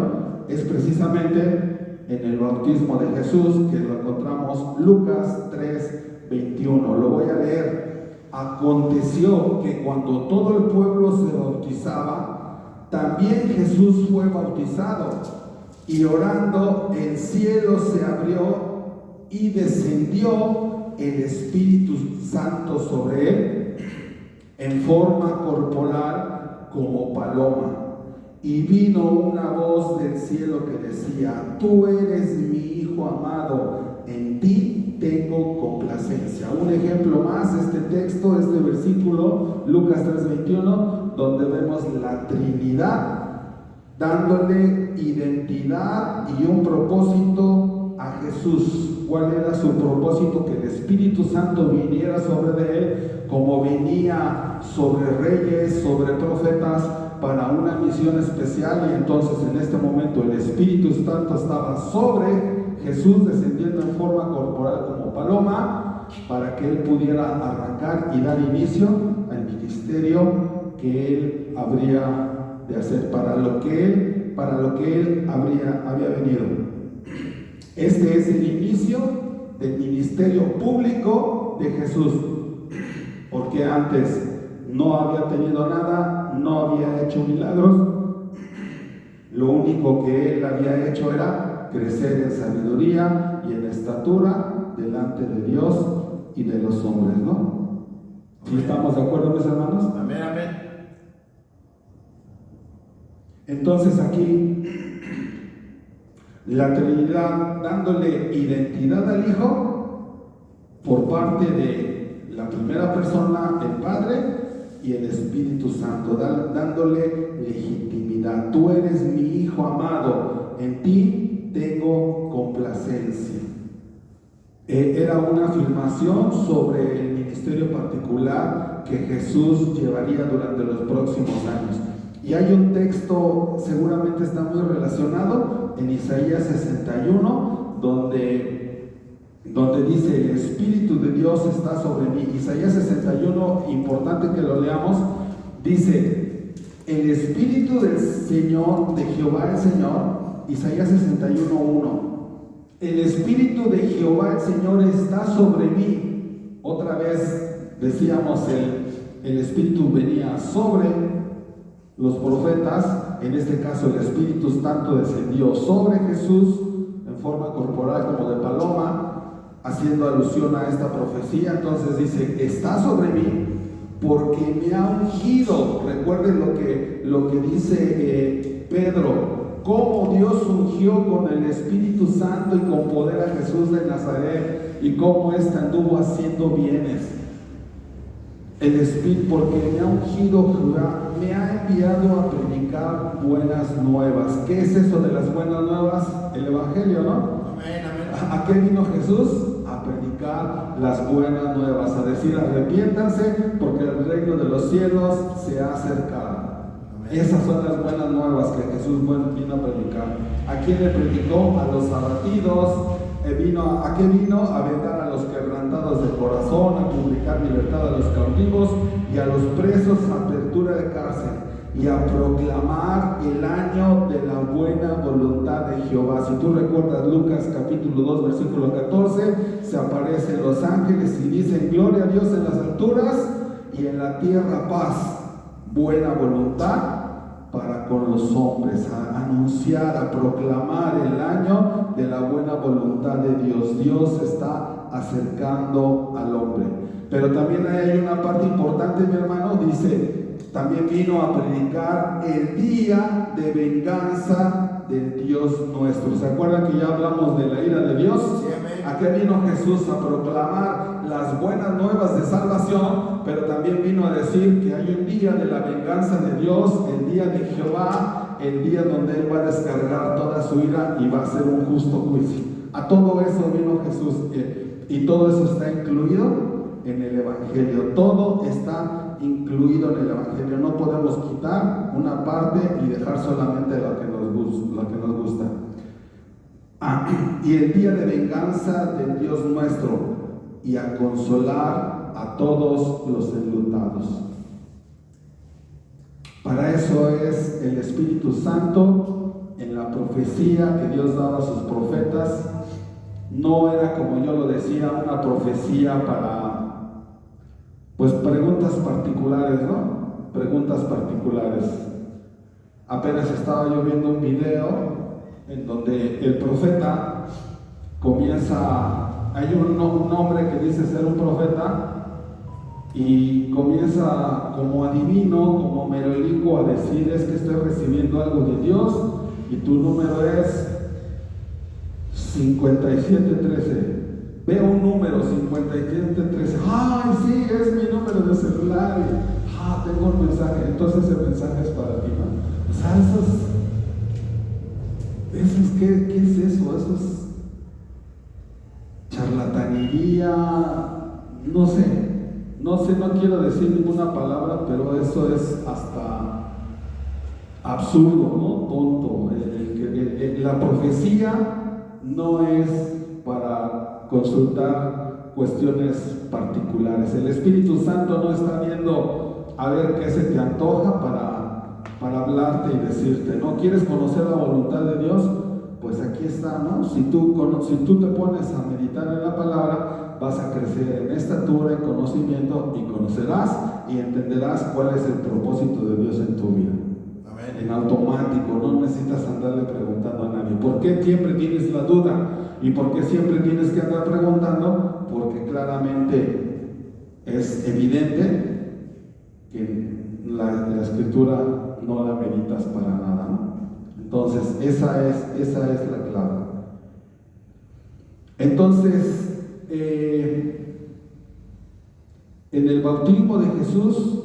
es precisamente en el bautismo de Jesús, que lo encontramos Lucas 3:21. Lo voy a leer. Aconteció que cuando todo el pueblo se bautizaba, también Jesús fue bautizado, y orando el cielo se abrió y descendió el Espíritu Santo sobre él en forma corporal como paloma. Y vino una voz del cielo que decía: tú eres mi Hijo amado, en ti tengo complacencia. Un ejemplo más, este texto, este versículo, Lucas 3:21, donde vemos la Trinidad dándole identidad y un propósito a Jesús. ¿Cuál era su propósito? Que el Espíritu Santo viniera sobre él, como venía sobre reyes, sobre profetas, para una misión especial. Y entonces en este momento el Espíritu Santo estaba sobre Jesús, descendiendo en forma corporal como paloma, para que él pudiera arrancar y dar inicio al ministerio que él habría de hacer, para lo que él había venido. Este es el inicio del ministerio público de Jesús, porque antes no había tenido nada, no había hecho milagros. Lo único que él había hecho era crecer en sabiduría y en estatura delante de Dios y de los hombres, ¿no? ¿Sí estamos de acuerdo, mis hermanos? Amén, amén. Entonces aquí la Trinidad dándole identidad al Hijo por parte de la primera persona, el Padre, y el Espíritu Santo, dándole legitimidad. Tú eres mi Hijo amado, en ti tengo complacencia. Era una afirmación sobre el ministerio particular que Jesús llevaría durante los próximos años. Y hay un texto, seguramente está muy relacionado, en Isaías 61, donde dice: el Espíritu de Dios está sobre mí. Isaías 61, importante que lo leamos, dice: el Espíritu del Señor, de Jehová el Señor, Isaías 61:1, el Espíritu de Jehová el Señor está sobre mí. Otra vez decíamos, el Espíritu venía sobre los profetas. En este caso el Espíritu Santo descendió sobre Jesús en forma corporal como de paloma, haciendo alusión a esta profecía. Entonces dice: está sobre mí porque me ha ungido. Recuerden lo que dice Pedro, cómo Dios ungió con el Espíritu Santo y con poder a Jesús de Nazaret, y cómo éste anduvo haciendo bienes. El Espíritu, porque me ha ungido, me ha enviado a predicar buenas nuevas. ¿Qué es eso de las buenas nuevas? El Evangelio, ¿no? Amén, amén. ¿A qué vino Jesús? A predicar las buenas nuevas, a decir: arrepiéntanse porque el reino de los cielos se ha acercado. Amén. Esas son las buenas nuevas que Jesús vino a predicar. ¿A quién le predicó? A los abatidos. ¿A qué vino? A vendar a los quebrantados de corazón, a publicar libertad a los cautivos y a los presos apertura de cárcel. y a proclamar el año de la buena voluntad de Jehová. Si tú recuerdas Lucas capítulo 2 versículo 14, se aparecen los ángeles y dicen: gloria a Dios en las alturas y en la tierra paz, buena voluntad para con los hombres. A anunciar, a proclamar el año de la buena voluntad de Dios. Dios se está acercando al hombre. Pero también hay una parte importante, mi hermano. Dice: también vino a predicar el día de venganza del Dios nuestro. ¿Se acuerdan que ya hablamos de la ira de Dios? Sí, amén. ¿A qué vino Jesús? A proclamar las buenas nuevas de salvación, pero también vino a decir que hay un día de la venganza de Dios, el día de Jehová, el día donde Él va a descargar toda su ira y va a hacer un justo juicio. A todo eso vino Jesús, y todo eso está incluido en el Evangelio. Todo está incluido en el Evangelio. No podemos quitar una parte y dejar solamente lo que nos gusta. Y el día de venganza del Dios nuestro, y a consolar a todos los enlutados. Para eso es el Espíritu Santo. En la profecía que Dios daba a sus profetas, no era, como yo lo decía, una profecía para, pues, preguntas particulares, ¿no? Preguntas particulares. Apenas estaba yo viendo un video en donde el profeta comienza, hay un hombre que dice ser un profeta y comienza como adivino, como merolico a decir: es que estoy recibiendo algo de Dios y tu número es 5713. Veo un número 5713. ¡Ay, sí! Es mi número de celular. Tengo un mensaje. Entonces el mensaje es para ti, ¿no? O sea, ¿qué es eso? Eso es charlatanería. No sé, no quiero decir ninguna palabra, pero eso es hasta absurdo, ¿no? Tonto. La profecía no es para consultar cuestiones particulares. El Espíritu Santo no está viendo a ver qué se te antoja para hablarte y decirte, ¿no? ¿Quieres conocer la voluntad de Dios? Pues aquí está, ¿no? Si tú te pones a meditar en la palabra, vas a crecer en estatura, en conocimiento, y conocerás y entenderás cuál es el propósito de Dios en tu vida. Amén. En automático, no necesitas andarle preguntando a nadie. ¿Por qué siempre tienes la duda? ¿Y por qué siempre tienes que andar preguntando? Porque claramente es evidente que la Escritura no la meditas para nada, ¿no? Entonces, esa es la clave. Entonces, en el bautismo de Jesús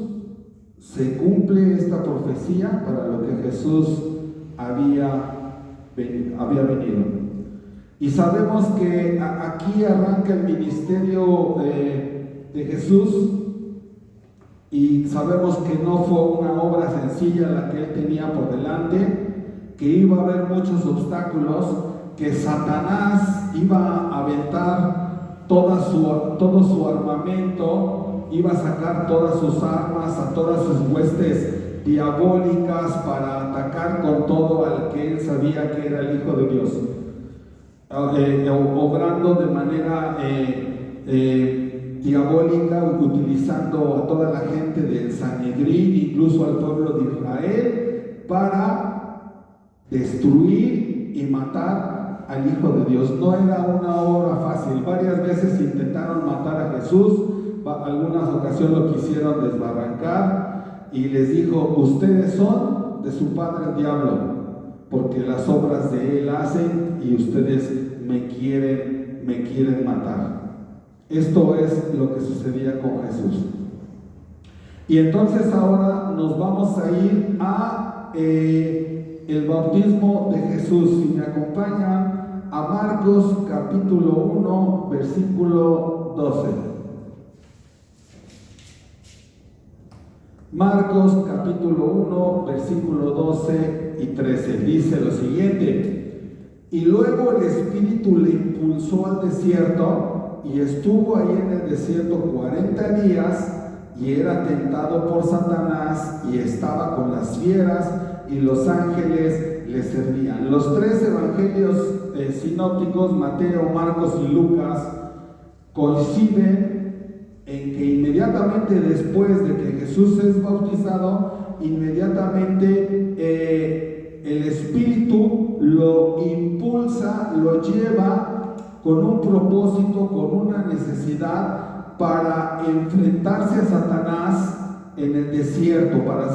se cumple esta profecía para lo que Jesús había venido. Y sabemos que aquí arranca el ministerio de Jesús, y sabemos que no fue una obra sencilla la que Él tenía por delante, que iba a haber muchos obstáculos, que Satanás iba a aventar todo su armamento, iba a sacar todas sus armas, a todas sus huestes diabólicas para atacar con todo al que él sabía que era el Hijo de Dios, obrando de manera diabólica, utilizando a toda la gente del Sanedrín, incluso al pueblo de Israel, para destruir y matar al Hijo de Dios. No era una obra fácil. Varias veces intentaron matar a Jesús, algunas ocasiones lo quisieron desbarrancar, y les dijo: ustedes son de su padre el diablo, porque las obras de él hacen y ustedes me quieren matar. Esto es lo que sucedía con Jesús. Y entonces ahora nos vamos a ir a el bautismo de Jesús. Si me acompañan a Marcos capítulo 1 versículo 12. Marcos capítulo 1 versículo 12 y 13 dice lo siguiente: y luego el Espíritu le impulsó al desierto, y estuvo ahí en el desierto 40 días y era tentado por Satanás y estaba con las fieras y los ángeles le servían. Los tres evangelios sinópticos, Mateo, Marcos y Lucas, coinciden en que inmediatamente después de que Jesús es bautizado, inmediatamente el Espíritu lo impulsa, lo lleva con un propósito, con una necesidad para enfrentarse a Satanás en el desierto, para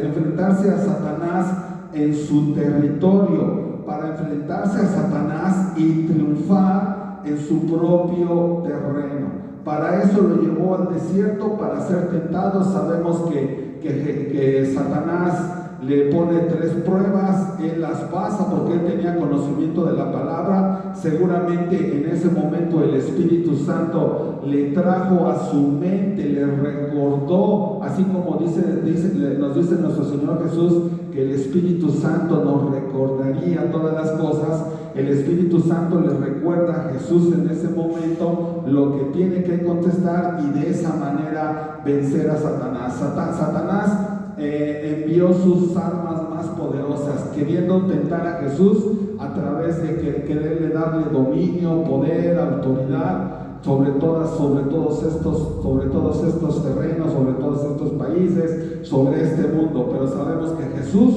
enfrentarse a Satanás en su territorio, para enfrentarse a Satanás y triunfar en su propio terreno. Para eso lo llevó al desierto, para ser tentado. Sabemos que Satanás le pone 3 pruebas, él las pasa porque él tenía conocimiento de la palabra. Seguramente en ese momento el Espíritu Santo le trajo a su mente, le recordó, así como nos dice nuestro Señor Jesús, que el Espíritu Santo nos recordaría todas las cosas. El Espíritu Santo le recuerda a Jesús en ese momento lo que tiene que contestar y de esa manera vencer a Satanás. Satanás envió sus armas más poderosas, queriendo tentar a Jesús a través de quererle darle dominio, poder, autoridad sobre todos estos terrenos, sobre todos estos países, sobre este mundo. Pero sabemos que Jesús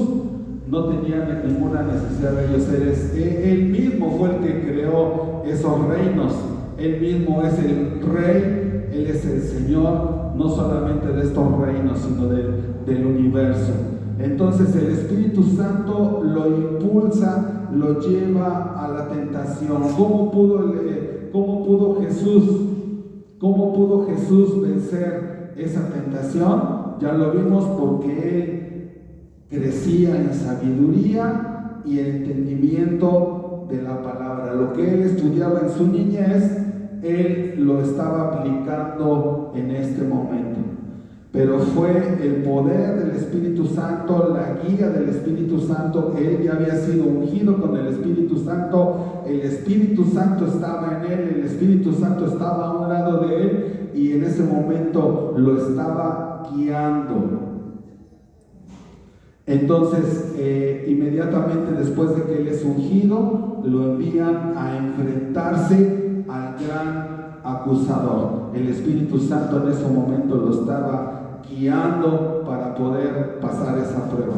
no tenía ninguna necesidad de ellos. Él mismo fue el que creó esos reinos. Él mismo es el rey, Él es el Señor, no solamente de estos reinos, sino del universo. Entonces el Espíritu Santo lo impulsa, lo lleva a la tentación. ¿Cómo pudo Jesús vencer esa tentación? Ya lo vimos, porque Él crecía en sabiduría y entendimiento de la palabra. Lo que Él estudiaba en su niñez, Él lo estaba aplicando en este momento. Pero fue el poder del Espíritu Santo, la guía del Espíritu Santo. Él ya había sido ungido con el Espíritu Santo. El Espíritu Santo estaba en él, el Espíritu Santo estaba a un lado de él y en ese momento lo estaba guiando. Entonces, inmediatamente después de que él es ungido, lo envían a enfrentarse al gran acusador. El Espíritu Santo en ese momento lo estaba guiando para poder pasar esa prueba.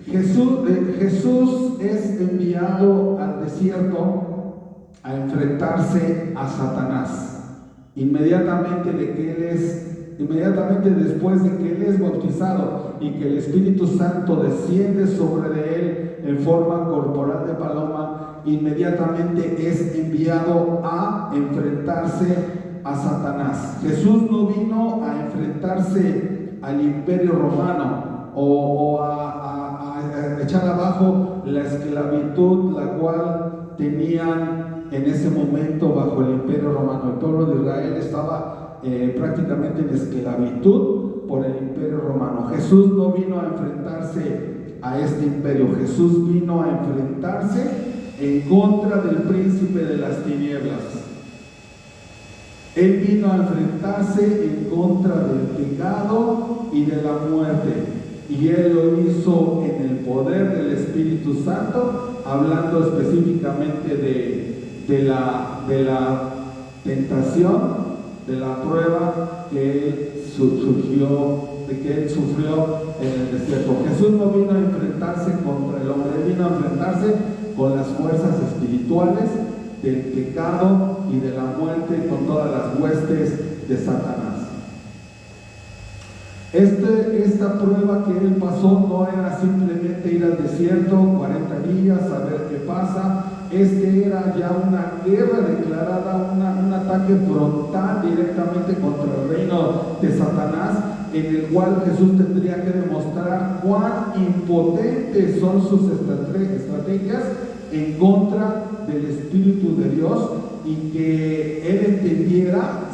Jesús es enviado al desierto a enfrentarse a Satanás. Inmediatamente después de que él es bautizado y que el Espíritu Santo desciende sobre él en forma corporal de paloma, inmediatamente es enviado a enfrentarse a Satanás. Jesús no vino a enfrentarse al Imperio Romano o a echar abajo la esclavitud la cual tenían en ese momento bajo el Imperio Romano. El pueblo de Israel estaba prácticamente en esclavitud por el Imperio Romano. Jesús no vino a enfrentarse a este imperio. Jesús vino a enfrentarse en contra del príncipe de las tinieblas. Él vino a enfrentarse en contra del pecado y de la muerte. Y Él lo hizo en el poder del Espíritu Santo, hablando específicamente de la tentación, de la prueba que Él sufrió en el desierto. Jesús no vino a enfrentarse contra el hombre, vino a enfrentarse con las fuerzas espirituales del pecado y de la muerte, con todas las huestes de Satanás. Esta prueba que él pasó no era simplemente ir al desierto 40 días a ver qué pasa. Era ya una guerra declarada, un ataque frontal directamente contra el reino de Satanás, en el cual Jesús tendría que demostrar cuán impotentes son sus estrategias en contra del Espíritu de Dios, y que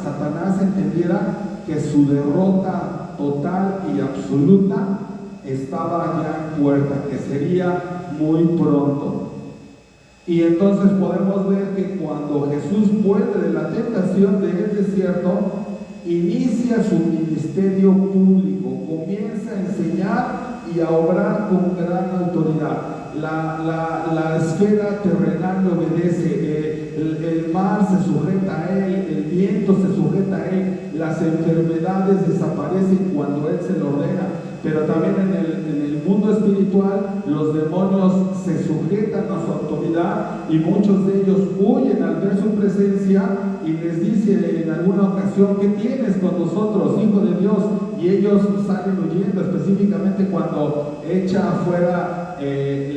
Satanás entendiera que su derrota total y absoluta estaba ya en puerta, que sería muy pronto. Y entonces podemos ver que cuando Jesús vuelve de la tentación del desierto, inicia su ministerio público, comienza a enseñar y a obrar con gran autoridad. La esfera terrenal le obedece, el mar se sujeta a él, el viento se sujeta a él, las enfermedades desaparecen cuando él se lo ordena, pero también en el mundo espiritual los demonios se sujetan a su autoridad y muchos de ellos huyen al ver su presencia y les dice en alguna ocasión: ¿qué tienes con nosotros, hijo de Dios? Y ellos salen huyendo, específicamente cuando echa afuera de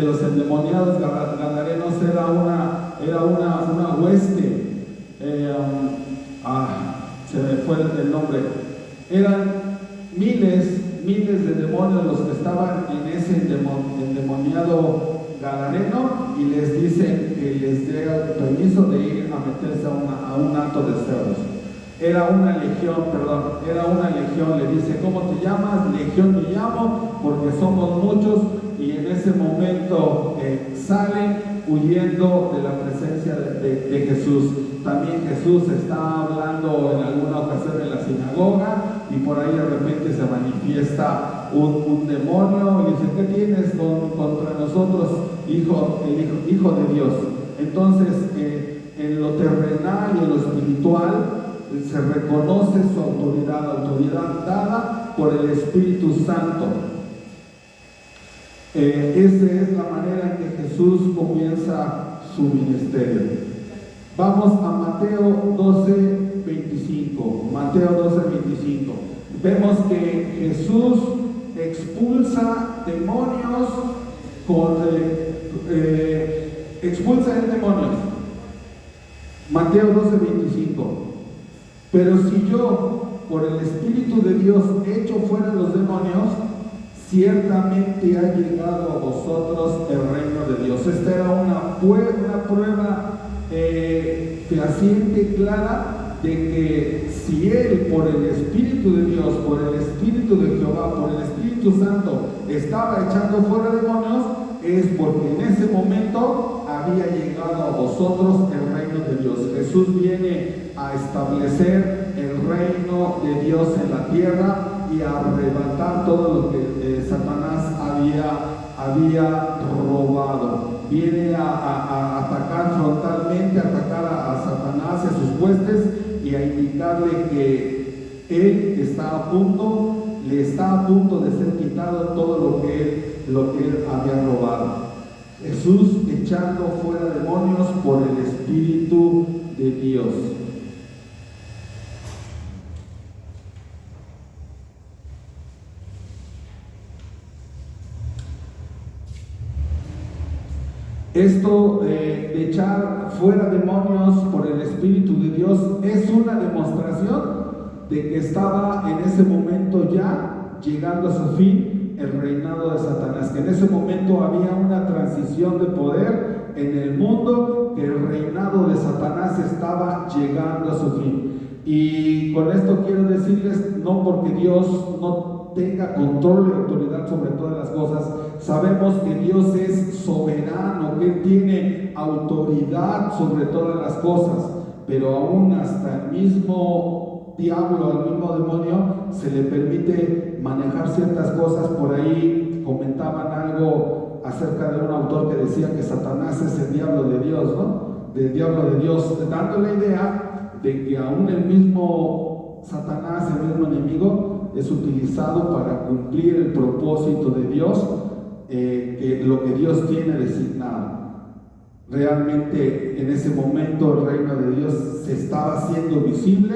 los endemoniados gadarenos. Era una hueste, se me fue el nombre. Eran miles de demonios los que estaban en ese endemoniado gadareno, y les dicen que les dé permiso de ir a meterse a un hato de cerdos. Era una legión, le dice: ¿cómo te llamas? Legión me llamo, porque somos muchos, y en ese momento salen huyendo de la presencia de Jesús. También Jesús está hablando en alguna ocasión en la sinagoga, y por ahí de repente se manifiesta un demonio y dice: ¿qué tienes contra nosotros, hijo de Dios? Entonces, en lo terrenal y en lo espiritual se reconoce su autoridad dada por el Espíritu Santo. Esa es la manera en que Jesús comienza su ministerio. Vamos a Mateo 12:25. Mateo 12:25. Vemos que Jesús expulsa demonios expulsa demonios. Mateo 12:25. Pero si yo, por el Espíritu de Dios, echo fuera los demonios, ciertamente ha llegado a vosotros el reino de Dios. Esta era una prueba fehaciente, clara, de que si él, por el Espíritu de Dios, por el Espíritu de Jehová, por el Espíritu Santo, estaba echando fuera demonios, es porque en ese momento había llegado a vosotros el reino de Dios. Jesús viene a establecer el reino de Dios en la tierra y a arrebatar todo lo que Satanás había robado. Viene a atacar frontalmente, a atacar a Satanás y a sus huestes, y a indicarle que él le está a punto de ser quitado todo lo que él había robado. Jesús echando fuera demonios por el Espíritu de Dios. Esto de echar fuera demonios por el Espíritu de Dios es una demostración de que estaba en ese momento ya llegando a su fin el reinado de Satanás, que en ese momento había una transición de poder en el mundo, que el reinado de Satanás estaba llegando a su fin. Y con esto quiero decirles, no porque Dios no tenga control y autoridad sobre todas las cosas, sabemos que Dios es soberano, que Él tiene autoridad sobre todas las cosas, pero aún hasta el mismo diablo, al mismo demonio, se le permite manejar ciertas cosas. Por ahí comentaban algo acerca de un autor que decía que Satanás es el diablo de Dios, ¿no? Del diablo de Dios, dando la idea de que aún el mismo Satanás, el mismo enemigo, es utilizado para cumplir el propósito de Dios, lo que Dios tiene designado. Realmente en ese momento el reino de Dios se estaba haciendo visible,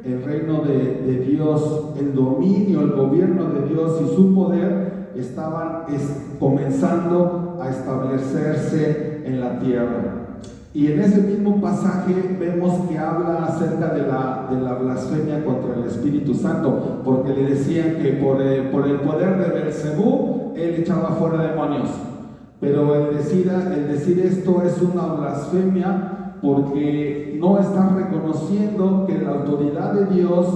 el reino de Dios, el dominio, el gobierno de Dios y su poder estaban comenzando a establecerse en la tierra. Y en ese mismo pasaje vemos que habla acerca de la blasfemia contra el Espíritu Santo, porque le decían que por el poder de Belcebú él echaba fuera demonios. Pero el decir esto es una blasfemia, porque no estás reconociendo que la autoridad de Dios,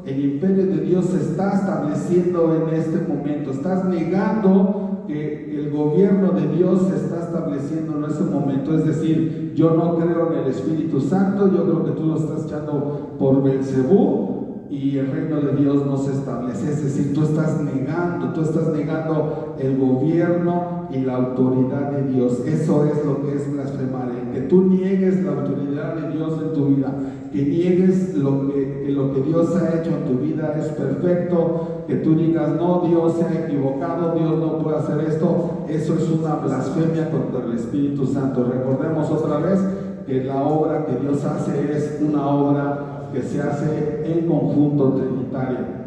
el imperio de Dios se está estableciendo en este momento. Estás negando que el gobierno de Dios se está estableciendo en ese momento. Es decir, yo no creo en el Espíritu Santo, yo creo que tú lo estás echando por Belcebú y el reino de Dios no se establece. Es decir, tú estás negando el gobierno y la autoridad de Dios. Eso es lo que es blasfemar, el que tú niegues la autoridad de Dios en tu vida, que niegues lo que Dios ha hecho en tu vida es perfecto, que tú digas, no, Dios se ha equivocado, Dios no puede hacer esto. Eso es una blasfemia contra el Espíritu Santo. Recordemos otra vez que la obra que Dios hace es una obra que se hace en conjunto trinitario.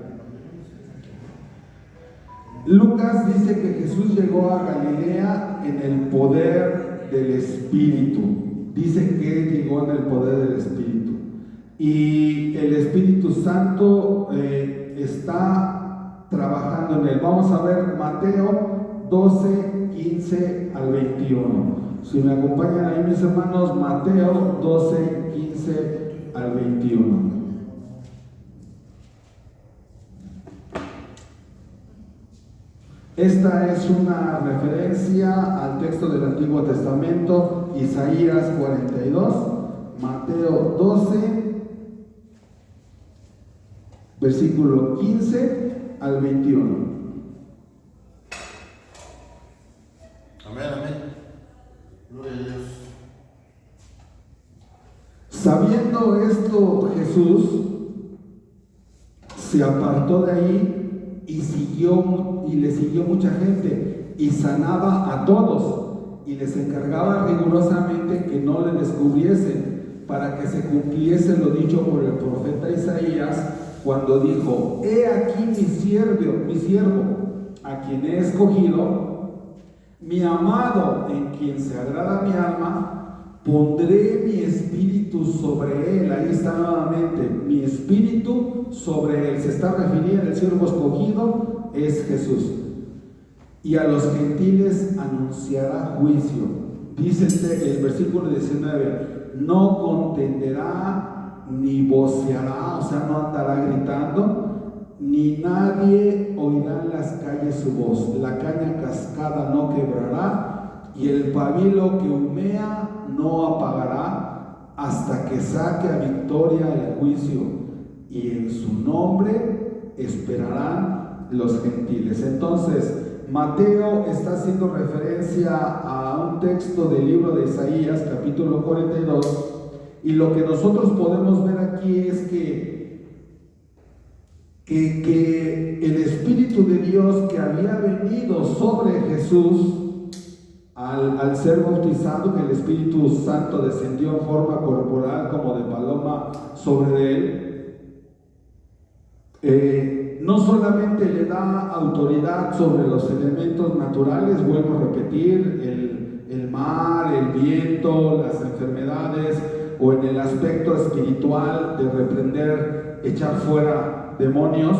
Lucas dice que Jesús llegó a Galilea en el poder del Espíritu. Dice que llegó en el poder del Espíritu. Y el Espíritu Santo está trabajando en él. Vamos a ver Mateo 12, 15 al 21. Si me acompañan ahí, mis hermanos, Mateo 12, 15 al 21. Esta es una referencia al texto del Antiguo Testamento, Isaías 42, Mateo 12, versículo 15 al 21. Amén, amén. Gloria a Dios. Sabiendo esto, Jesús se apartó de ahí y le siguió mucha gente y sanaba a todos y les encargaba rigurosamente que no le descubriesen, para que se cumpliese lo dicho por el profeta Isaías cuando dijo: he aquí mi siervo, a quien he escogido, mi amado, en quien se agrada mi alma. Pondré mi espíritu sobre él. Ahí está nuevamente, mi espíritu sobre él. Se está refiriendo, el siervo escogido es Jesús. Y a los gentiles anunciará juicio. Dice el versículo 19: no contenderá ni voceará, o sea, no andará gritando, ni nadie oirá en las calles su voz. La caña cascada no quebrará, y el pabilo que humea no apagará, hasta que saque a victoria el juicio, y en su nombre esperarán los gentiles. Entonces, Mateo está haciendo referencia a un texto del libro de Isaías, capítulo 42, y lo que nosotros podemos ver aquí es que el Espíritu de Dios que había venido sobre Jesús al ser bautizado, que el Espíritu Santo descendió en forma corporal como de paloma sobre él, no solamente le da autoridad sobre los elementos naturales, vuelvo a repetir, el mar, el viento, las enfermedades, o en el aspecto espiritual de reprender, echar fuera demonios,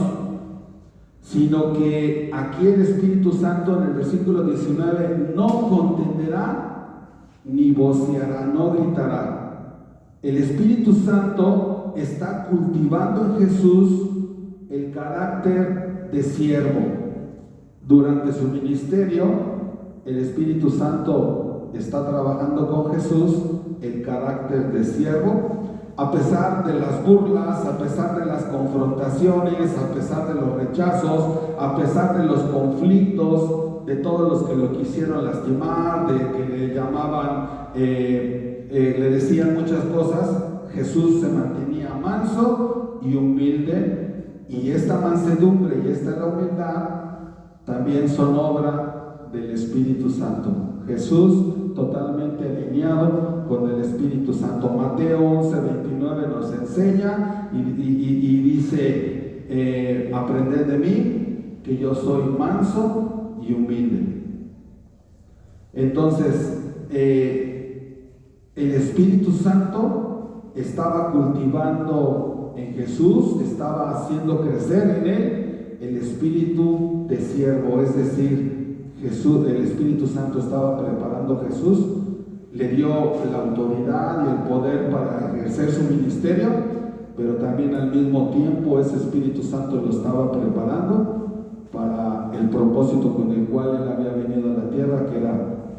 sino que aquí el Espíritu Santo en el versículo 19 no contenderá ni voceará, no gritará. El Espíritu Santo está cultivando en Jesús el carácter de siervo. Durante su ministerio, el Espíritu Santo está trabajando con Jesús el carácter de siervo. A pesar de las burlas, a pesar de las confrontaciones, a pesar de los rechazos, a pesar de los conflictos, de todos los que lo quisieron lastimar, de que le llamaban, le decían muchas cosas, Jesús se mantenía manso y humilde, y esta mansedumbre y esta humildad también son obra del Espíritu Santo. Jesús totalmente alineado con el Espíritu Santo. Mateo 11:29 nos enseña y dice: aprended de mí, que yo soy manso y humilde. Entonces, el Espíritu Santo estaba cultivando en Jesús, estaba haciendo crecer en él el espíritu de siervo, es decir, Jesús, el Espíritu Santo estaba preparando a Jesús, le dio la autoridad y el poder para ejercer su ministerio, pero también al mismo tiempo ese Espíritu Santo lo estaba preparando para el el propósito con el cual Él había venido a la tierra, que era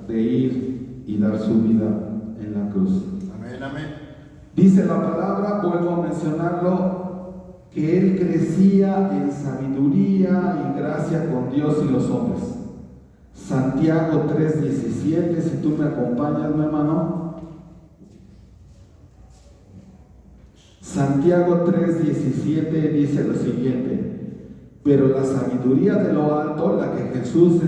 de ir y dar su vida en la cruz. Amén, amén. Dice la palabra, vuelvo a mencionarlo, que Él crecía en sabiduría y gracia con Dios y los hombres. Santiago 3:17, si tú me acompañas, mi hermano. Santiago 3:17 dice lo siguiente: pero la sabiduría de lo alto, en la que Jesús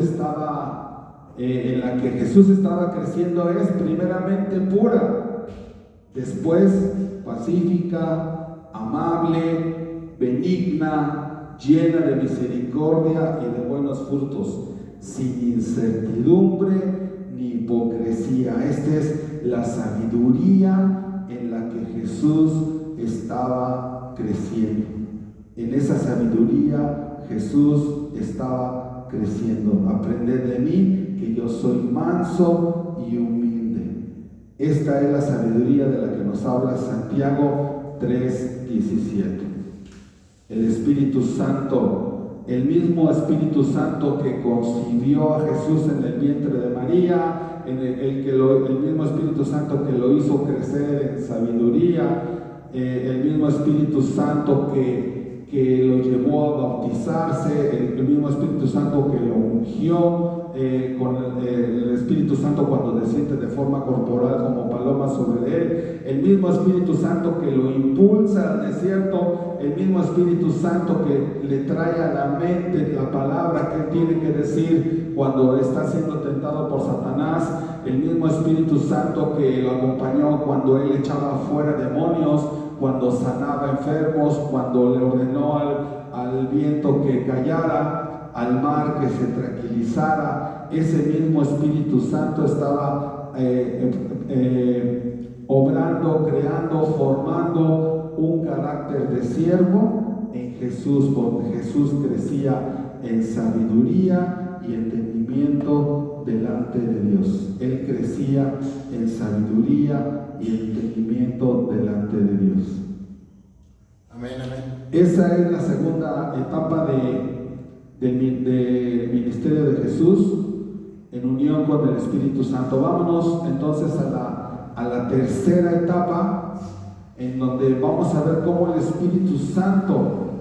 estaba creciendo, es primeramente pura, después pacífica, amable, benigna, llena de misericordia y de buenos frutos, sin incertidumbre ni hipocresía. Esta es la sabiduría en la que Jesús estaba creciendo. En esa sabiduría Jesús estaba creciendo. Aprended de mí, que yo soy manso y humilde. Esta es la sabiduría de la que nos habla Santiago 3:17. El Espíritu Santo, el mismo Espíritu Santo que concibió a Jesús en el vientre de María, el mismo Espíritu Santo que lo hizo crecer en sabiduría, el mismo Espíritu Santo que lo llevó a bautizarse, el mismo Espíritu Santo que lo ungió, con el Espíritu Santo cuando desciende de forma corporal como paloma sobre él, el mismo Espíritu Santo que lo impulsa al desierto, el mismo Espíritu Santo que le trae a la mente la palabra que él tiene que decir cuando está siendo tentado por Satanás, el mismo Espíritu Santo que lo acompañó cuando él echaba fuera demonios, cuando sanaba enfermos, cuando le ordenó al viento que callara, al mar que se tranquilizara. Ese mismo Espíritu Santo estaba obrando, creando, formando un carácter de siervo en Jesús, porque Jesús crecía en sabiduría y entendimiento delante de Dios. Él crecía en sabiduría y entendimiento delante de Dios. Amén, amén. Esa es la segunda etapa del ministerio de Jesús en unión con el Espíritu Santo. Vámonos entonces a la tercera etapa, en donde vamos a ver cómo el Espíritu Santo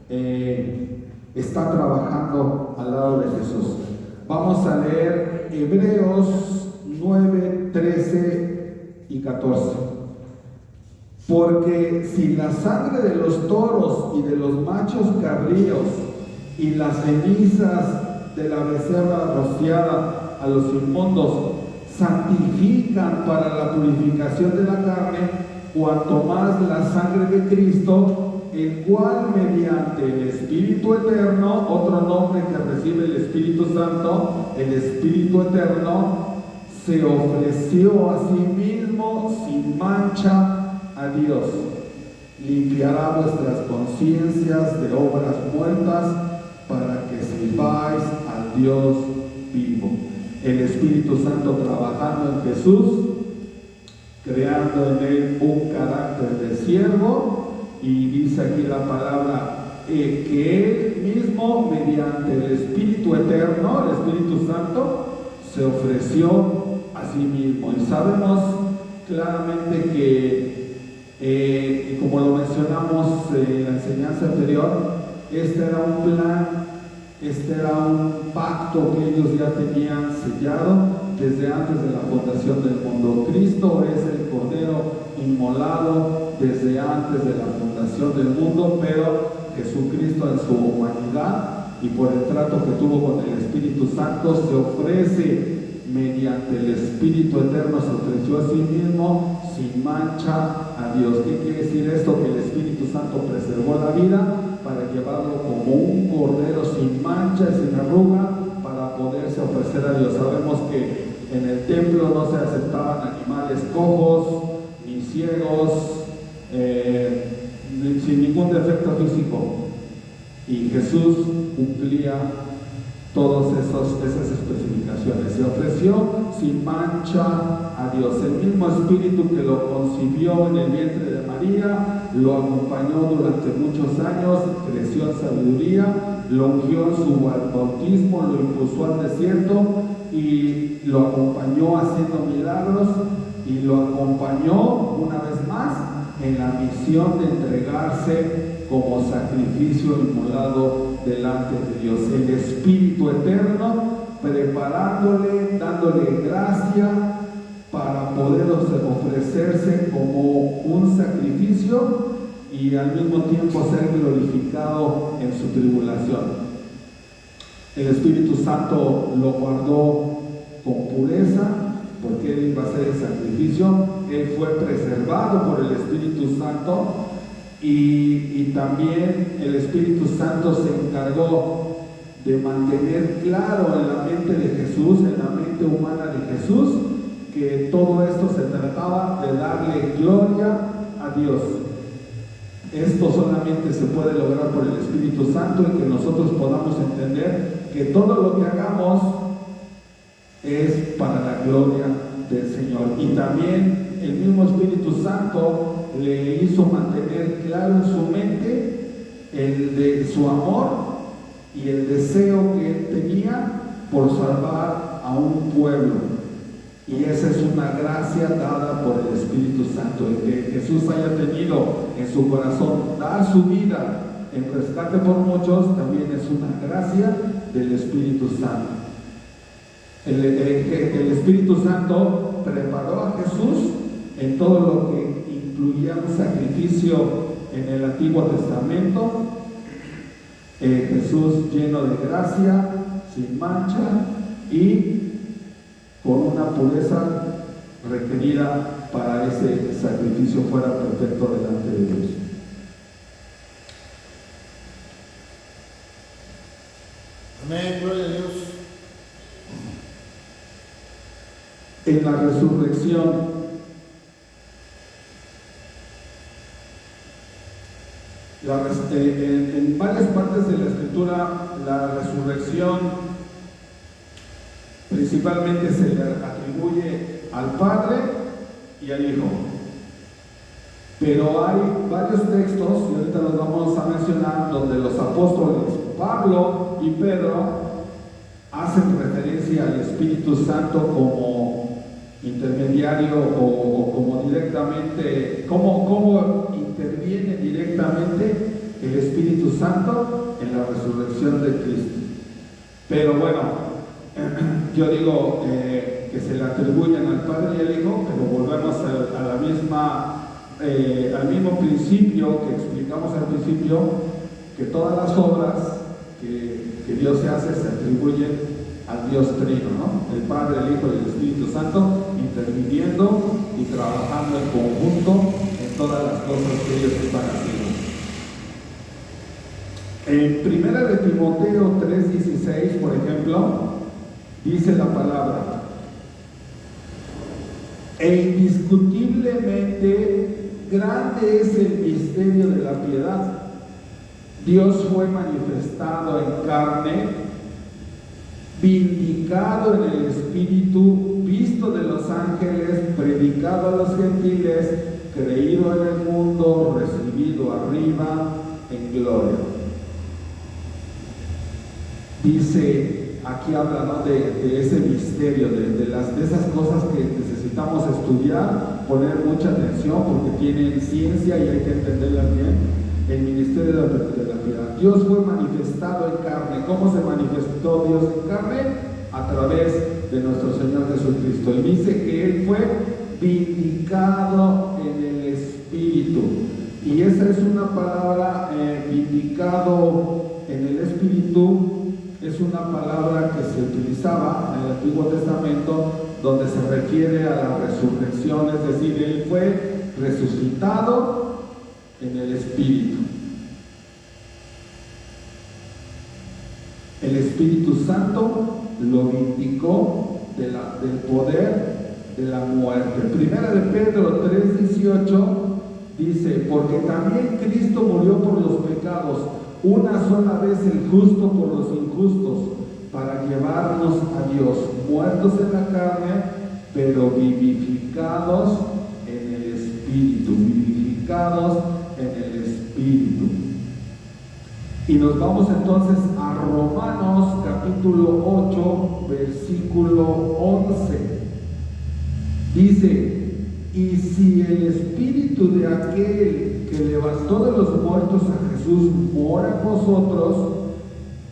está trabajando al lado de Jesús. Vamos a leer Hebreos 9, 13 y 14. Porque si la sangre de los toros y de los machos cabríos y las cenizas de la becerra rociada a los inmundos santifican para la purificación de la carne, cuanto más la sangre de Cristo, el cual mediante el Espíritu Eterno, otro nombre que recibe el Espíritu Santo, el Espíritu Eterno, se ofreció a sí mismo sin mancha a Dios, limpiará vuestras conciencias de obras muertas para que sirváis al Dios vivo. El Espíritu Santo trabajando en Jesús, creando en él un carácter de siervo, y dice aquí la palabra que él mismo mediante el Espíritu Eterno, el Espíritu Santo, se ofreció a sí mismo. Y sabemos claramente que, como lo mencionamos en la enseñanza anterior, este era un plan, este era un pacto que ellos ya tenían sellado desde antes de la fundación del mundo. Cristo es el Cordero inmolado desde antes de la fundación del mundo, pero Jesucristo en su humanidad y por el trato que tuvo con el Espíritu Santo se ofrece mediante el Espíritu Eterno, se ofreció a sí mismo sin mancha a Dios. ¿Qué quiere decir esto? Que el Espíritu Santo preservó la vida para llevarlo como un cordero sin mancha y sin arruga para poderse ofrecer a Dios. Sabemos que en el templo no se aceptaban animales cojos ni ciegos, sin ningún defecto físico, y Jesús cumplía todas esas especificaciones. Se ofreció ofreció sin mancha a Dios. El mismo Espíritu que lo concibió en el vientre de María, lo acompañó durante muchos años, creció en sabiduría, lo ungió en su bautismo, lo impulsó al desierto y lo acompañó haciendo milagros y lo acompañó una vez más en la misión de entregarse como sacrificio inmolado delante de Dios. El Espíritu Eterno preparándole, dándole gracia para poder ofrecerse como un sacrificio y al mismo tiempo ser glorificado en su tribulación. El Espíritu Santo lo guardó con pureza porque Él iba a hacer el sacrificio. Él fue preservado por el Espíritu Santo y también el Espíritu Santo se encargó de mantener claro en la mente de Jesús, en la mente humana de Jesús, que todo esto se trataba de darle gloria a Dios. Esto solamente se puede lograr por el Espíritu Santo y que nosotros podamos entender que todo lo que hagamos es para la gloria del Señor. Y también el mismo Espíritu Santo le hizo mantener claro en su mente el de su amor y el deseo que él tenía por salvar a un pueblo. Y esa es una gracia dada por el Espíritu Santo. El que Jesús haya tenido en su corazón dar su vida en rescate por muchos también es una gracia del Espíritu Santo. El Espíritu Santo preparó a Jesús en todo lo que incluía un sacrificio en el Antiguo Testamento. Jesús lleno de gracia, sin mancha y con una pureza requerida para ese sacrificio fuera perfecto delante de Dios. Amén, gloria a Dios. En la resurrección, en varias partes de la Escritura, la resurrección principalmente se le atribuye al Padre y al Hijo. Pero hay varios textos, y ahorita los vamos a mencionar, donde los apóstoles Pablo y Pedro hacen referencia al Espíritu Santo como intermediario o como directamente, como interviene directamente el Espíritu Santo en la resurrección de Cristo. Pero bueno, yo digo que se le atribuyen al Padre y al Hijo, pero volvemos a la misma, al mismo principio que explicamos al principio, que todas las obras que Dios se hace se atribuyen al Dios Trino, ¿no? El Padre, el Hijo y el Espíritu Santo interviniendo y trabajando en conjunto en todas las cosas que ellos están haciendo. En 1 de Timoteo 3:16, por ejemplo, dice la palabra: e indiscutiblemente grande es el misterio de la piedad. Dios fue manifestado en carne, vindicado en el Espíritu, visto de los ángeles, predicado a los gentiles, creído en el mundo, recibido arriba en gloria. Dice, aquí habla, ¿no?, de ese misterio, de esas cosas que necesitamos estudiar, poner mucha atención porque tienen ciencia y hay que entenderlas bien. El ministerio de la piedad. Dios fue manifestado en carne. ¿Cómo se manifestó Dios en carne? A través de nuestro Señor Jesucristo. Y dice que Él fue vindicado en el Espíritu. Y esa es una palabra, vindicado en el Espíritu, es una palabra que se utilizaba en el Antiguo Testamento donde se refiere a la resurrección, es decir, Él fue resucitado en el Espíritu. El Espíritu Santo lo vindicó del poder de la muerte. Primera de Pedro 3:18 dice: porque también Cristo murió por los pecados, una sola vez el justo por los injustos, para llevarnos a Dios, muertos en la carne, pero vivificados en el Espíritu, vivificados en el Espíritu. Y nos vamos entonces a Romanos capítulo 8, versículo 11. Dice: y si el Espíritu de aquel que levantó de los muertos a Jesús mora en vosotros,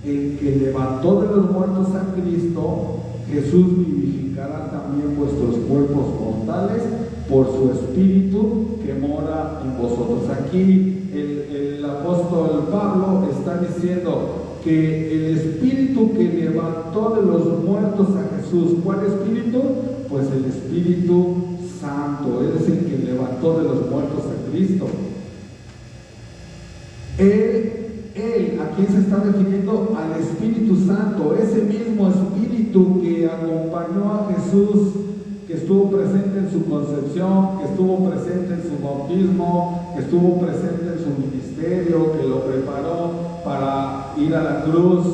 el que levantó de los muertos a Cristo, Jesús vivificará también vuestros cuerpos mortales por su Espíritu que mora en vosotros. Aquí el apóstol Pablo está diciendo que el Espíritu que levantó de los muertos a Jesús, ¿cuál Espíritu? Pues el Espíritu Santo, es el que levantó de los muertos a Cristo. ¿A quién se está refiriendo? Al Espíritu Santo, ese mismo Espíritu que acompañó a Jesús, que estuvo presente en su concepción, que estuvo presente en su bautismo, que estuvo presente en su ministerio, que lo preparó para ir a la cruz,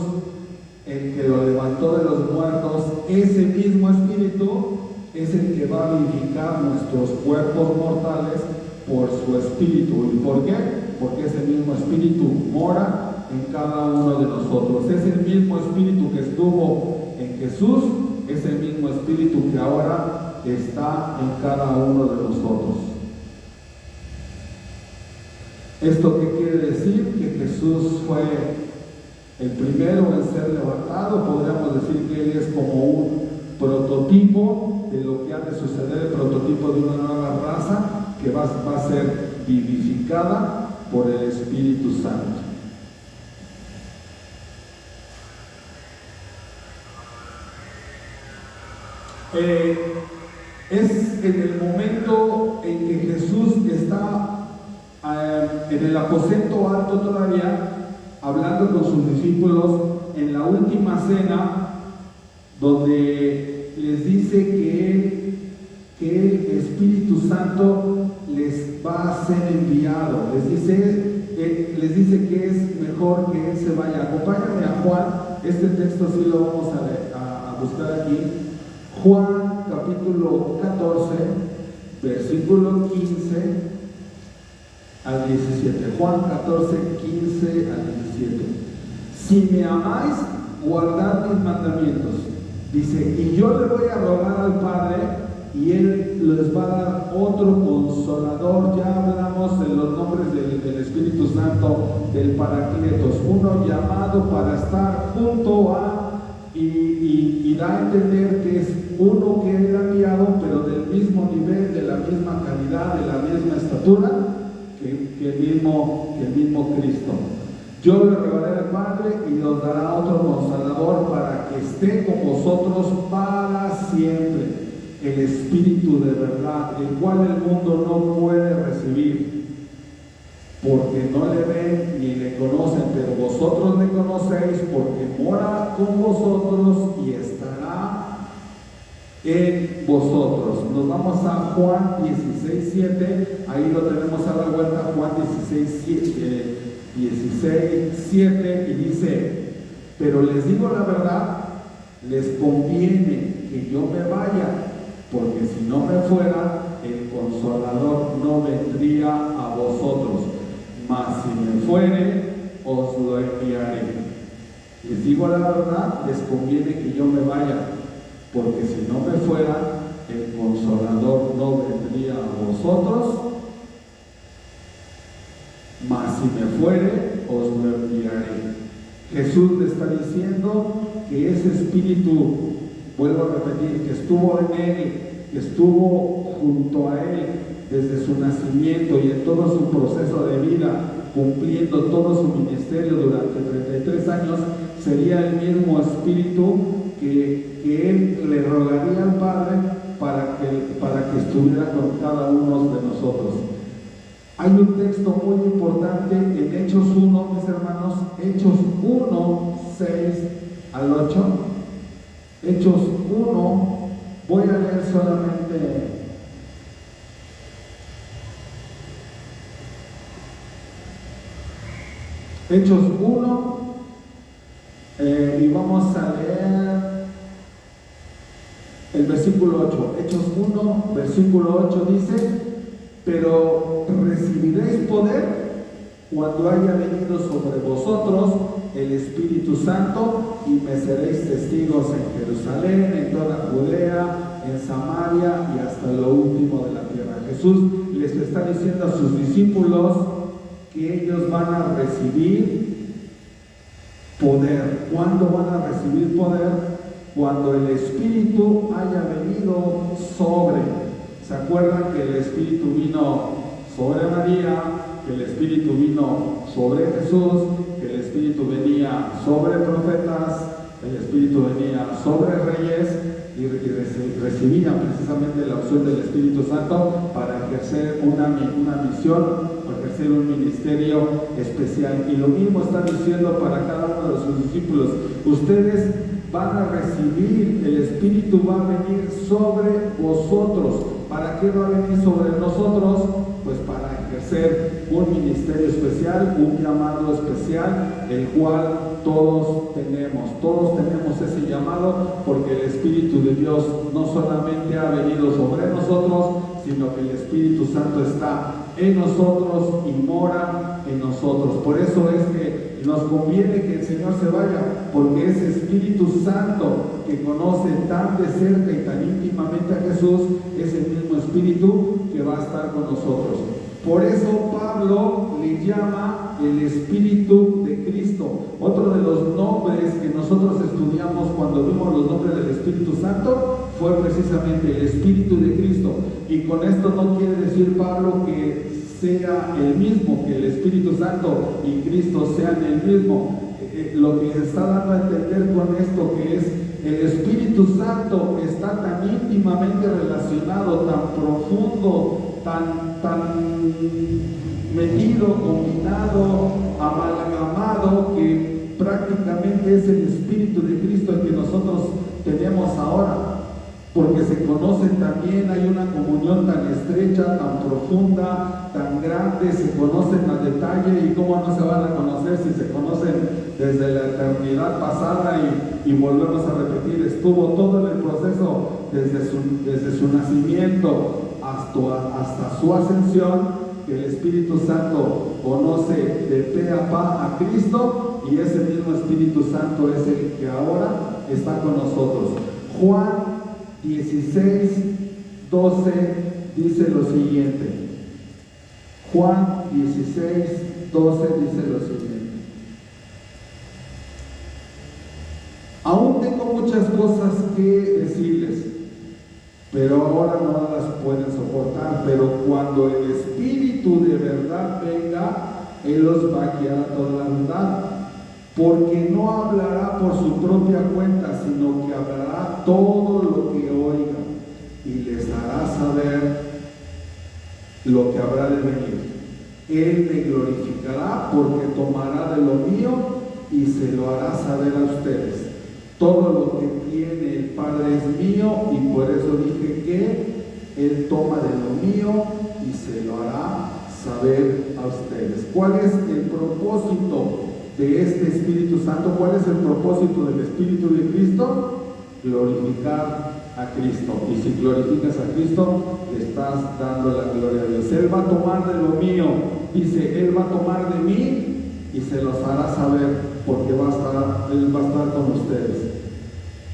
el que lo levantó de los muertos. Ese mismo Espíritu es el que va a vivificar nuestros cuerpos mortales por su Espíritu. ¿Y por qué? Porque ese mismo Espíritu mora en cada uno de nosotros. Es el mismo Espíritu que estuvo en Jesús, es el mismo Espíritu que ahora está en cada uno de nosotros. ¿Esto qué quiere decir? Que Jesús fue el primero en ser levantado. Podríamos decir que Él es como un prototipo de lo que ha de suceder, el prototipo de una nueva raza que va a ser vivificada por el Espíritu Santo. Es en el momento en que Jesús está en el aposento alto todavía, hablando con sus discípulos en la última cena, donde les dice que el Espíritu Santo les va a ser enviado. Les dice que es mejor que Él se vaya. Acompáñame a Juan. Este texto sí lo vamos a buscar aquí. Juan capítulo 14, versículo 15 al 17. Juan 14, 15 al 17. Si me amáis, guardad mis mandamientos. Dice, y yo le voy a rogar al Padre, y Él les va a dar otro consolador. Ya hablamos de los nombres del Espíritu Santo, del Paracletos, uno llamado para estar junto a, y da a entender que es uno que Él ha enviado, pero del mismo nivel, de la misma calidad, de la misma estatura que el mismo Cristo. Yo le rogaré al Padre y os dará otro consolador para que esté con vosotros para siempre, el Espíritu de verdad, el cual el mundo no puede recibir, porque no le ven ni le conocen, pero vosotros le conocéis, porque mora con vosotros y estará en vosotros. Nos vamos a Juan 16, 7, ahí lo tenemos a la vuelta. Juan 16, 7, y dice, pero les digo la verdad, les conviene que yo me vaya, porque si no me fuera, el Consolador no vendría a vosotros, mas si me fuere, os lo enviaré. Les digo la verdad, les conviene que yo me vaya, porque si no me fuera, el Consolador no vendría a vosotros, mas si me fuere, os lo enviaré. Jesús le está diciendo que ese Espíritu, vuelvo a repetir, que estuvo en Él, que estuvo junto a Él desde su nacimiento y en todo su proceso de vida, cumpliendo todo su ministerio durante 33 años, sería el mismo Espíritu que Él le rogaría al Padre para que estuviera con cada uno de nosotros. Hay un texto muy importante en Hechos 1, mis hermanos, Hechos 1, 6 al 8. Hechos 1, voy a leer solamente Hechos 1, y vamos vamos a leer el versículo 8. Hechos 1, versículo 8 dice: pero recibiréis poder cuando haya venido sobre vosotros el Espíritu Santo, y me seréis testigos en Jerusalén, en toda Judea, en Samaria y hasta lo último de la tierra. Jesús les está diciendo a sus discípulos que ellos van a recibir poder. ¿Cuándo van a recibir poder? Cuando el Espíritu haya venido sobre. ¿Se acuerdan que el Espíritu vino sobre María? Que el Espíritu vino sobre Jesús, que el Espíritu venía sobre profetas, el Espíritu venía sobre reyes, y recibían precisamente la opción del Espíritu Santo para ejercer una misión o ejercer un ministerio especial. Y lo mismo está diciendo para cada uno de sus discípulos: ustedes van a recibir, el Espíritu va a venir sobre vosotros. ¿Para qué va a venir sobre nosotros? Pues para ejercer un ministerio especial, un llamado especial, el cual todos tenemos ese llamado, porque el Espíritu de Dios no solamente ha venido sobre nosotros, sino que el Espíritu Santo está en nosotros y mora en nosotros. Por eso es que nos conviene que el Señor se vaya, porque ese Espíritu Santo que conoce tan de cerca y tan íntimamente a Jesús es el mismo Espíritu que va a estar con nosotros. Por eso Pablo le llama el Espíritu de Cristo. Otro de los nombres que nosotros estudiamos cuando vimos los nombres del Espíritu Santo fue precisamente el Espíritu de Cristo. Y con esto no quiere decir Pablo que sea el mismo, que el Espíritu Santo y Cristo sean el mismo. Lo que está dando a entender con esto, que es el Espíritu Santo, está tan íntimamente relacionado, tan profundo, tan metido, combinado, amalgamado, que prácticamente es el Espíritu de Cristo el que nosotros tenemos ahora, porque se conocen también, hay una comunión tan estrecha, tan profunda, tan grande, se conocen al detalle. Y cómo no se van a conocer si se conocen desde la eternidad pasada, y volvemos a repetir, estuvo todo en el proceso desde su nacimiento hasta su ascensión, que el Espíritu Santo conoce de pe a pa a Cristo, y ese mismo Espíritu Santo es el que ahora está con nosotros. Juan 16, 12 dice lo siguiente. Juan 16, 12 dice lo siguiente: aún tengo muchas cosas que decirles, pero ahora no las pueden soportar. Pero cuando el Espíritu de verdad venga, Él los va a guiar a toda la verdad, porque no hablará por su propia cuenta, sino que hablará todo lo que oiga, y les hará saber lo que habrá de venir. Él me glorificará, porque tomará de lo mío y se lo hará saber a ustedes. Todo lo que tiene el Padre es mío, y por eso dije que Él toma de lo mío y se lo hará saber a ustedes. ¿Cuál es el propósito de este Espíritu Santo? ¿Cuál es el propósito del Espíritu de Cristo? Glorificar a Cristo. Y si glorificas a Cristo, le estás dando la gloria a Dios. Él va a tomar de lo mío, dice, Él va a tomar de mí y se los hará saber, porque Él va a estar con ustedes.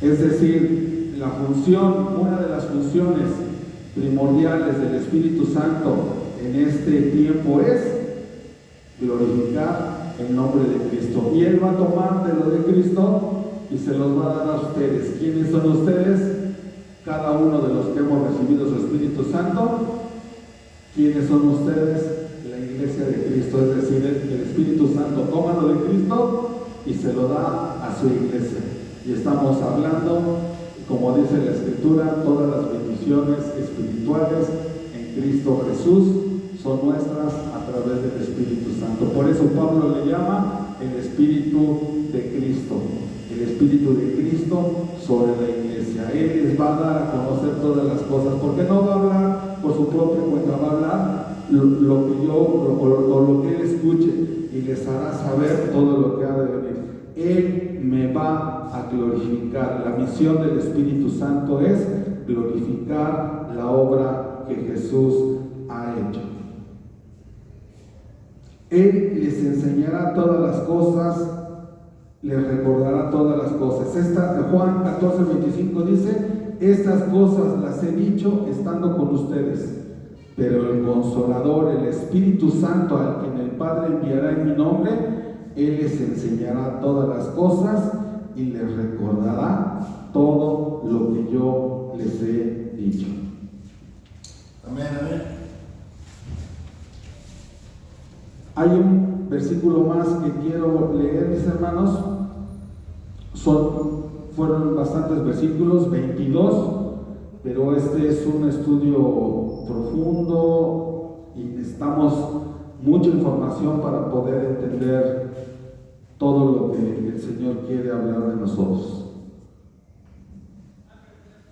Es decir, la función, una de las funciones primordiales del Espíritu Santo en este tiempo es glorificar el nombre de Cristo. Y Él va a tomar de lo de Cristo y se los va a dar a ustedes. ¿Quiénes son ustedes? Cada uno de los que hemos recibido su Espíritu Santo. ¿Quiénes son ustedes? La iglesia de Cristo. Es decir, el Espíritu Santo toma lo de Cristo y se lo da a su iglesia. Y estamos hablando, como dice la Escritura, todas las bendiciones espirituales en Cristo Jesús son nuestras a través del Espíritu Santo. Por eso Pablo le llama el Espíritu de Cristo. El Espíritu de Cristo sobre la iglesia. Él les va a dar a conocer todas las cosas, porque no va a hablar por su propia cuenta, va a hablar lo que Él escuche, y les hará saber todo lo que ha de venir. Él me va a glorificar. La misión del Espíritu Santo es glorificar la obra que Jesús ha hecho. Él les enseñará todas las cosas, les recordará todas las cosas. Juan 14:25 dice: estas cosas las he dicho estando con ustedes, pero el Consolador, el Espíritu Santo, al quien el Padre enviará en mi nombre, Él les enseñará todas las cosas y les recordará todo lo que yo les he dicho. Amén, amén. Hay un versículo más que quiero leer, mis hermanos. Fueron bastantes versículos, 22, pero este es un estudio profundo y necesitamos mucha información para poder entender todo lo que el Señor quiere hablar de nosotros.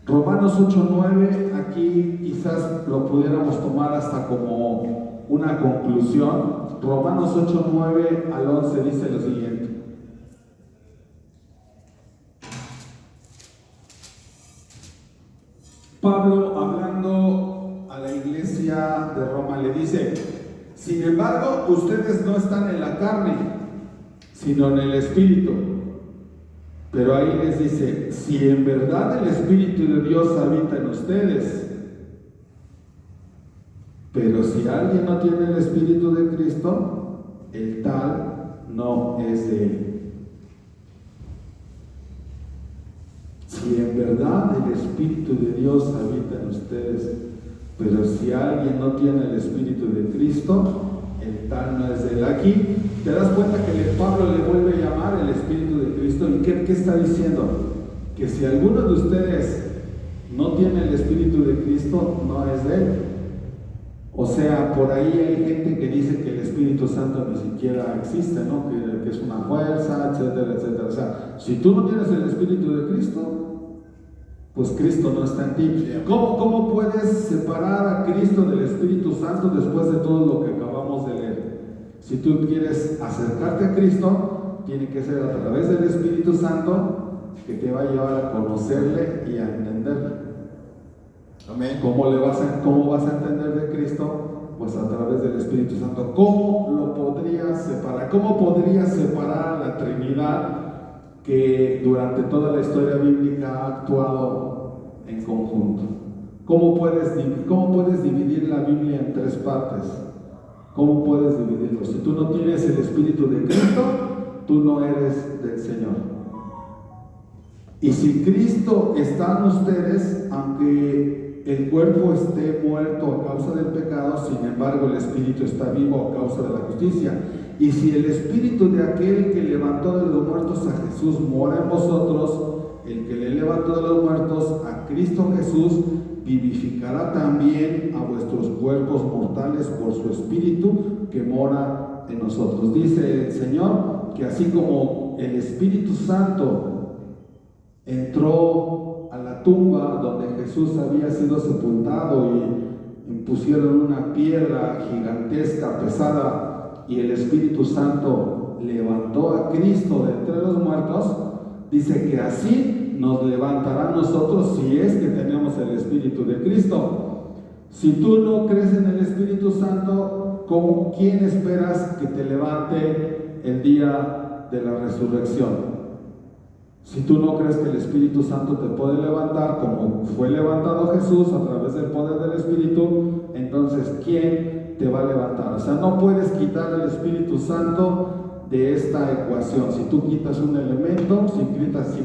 Romanos 8:9, aquí quizás lo pudiéramos tomar hasta como una conclusión. Romanos 8:9 al 11 dice lo siguiente: Pablo, hablando a la iglesia de Roma, le dice: sin embargo, ustedes no están en la carne, sino en el Espíritu. Pero ahí les dice: si en verdad el Espíritu de Dios habita en ustedes. Pero si alguien no tiene el Espíritu de Cristo, el tal no es de él. Si en verdad el Espíritu de Dios habita en ustedes, pero si alguien no tiene el Espíritu de Cristo, el tal no es de él. Aquí te das cuenta que Pablo le vuelve a llamar el Espíritu de Cristo. ¿Y qué está diciendo? Que si alguno de ustedes no tiene el Espíritu de Cristo, no es de él. O sea, por ahí hay gente que dice que el Espíritu Santo ni siquiera existe, ¿no? Que es una fuerza, etcétera, etcétera. O sea, si tú no tienes el Espíritu de Cristo, pues Cristo no está en ti. ¿Cómo puedes separar a Cristo del Espíritu Santo después de todo lo que acabamos de leer? Si tú quieres acercarte a Cristo, tiene que ser a través del Espíritu Santo, que te va a llevar a conocerle y a entenderle. Amén. ¿Cómo vas a entender de Cristo? Pues a través del Espíritu Santo. ¿Cómo lo podrías separar? ¿Cómo podrías separar a la Trinidad que durante toda la historia bíblica ha actuado en conjunto? ¿Cómo puedes dividir la Biblia en tres partes? ¿Cómo puedes dividirlo? Si tú no tienes el Espíritu de Cristo, tú no eres del Señor. Y si Cristo está en ustedes, aunque el cuerpo esté muerto a causa del pecado, sin embargo el Espíritu está vivo a causa de la justicia. Y si el Espíritu de aquel que levantó de los muertos a Jesús mora en vosotros, el que le levantó de los muertos a Cristo Jesús vivificará también a vuestros cuerpos mortales por su Espíritu que mora en nosotros. Dice el Señor que así como el Espíritu Santo entró a la tumba donde Jesús había sido sepultado y pusieron una piedra gigantesca, pesada, y el Espíritu Santo levantó a Cristo de entre los muertos, dice que así nos levantará a nosotros si es que tenemos el Espíritu de Cristo. Si tú no crees en el Espíritu Santo, ¿quién esperas que te levante el día de la resurrección? Si tú no crees que el Espíritu Santo te puede levantar como fue levantado Jesús a través del poder del Espíritu, entonces ¿quién te va a levantar? O sea, no puedes quitar el Espíritu Santo de esta ecuación. Si tú quitas un elemento, si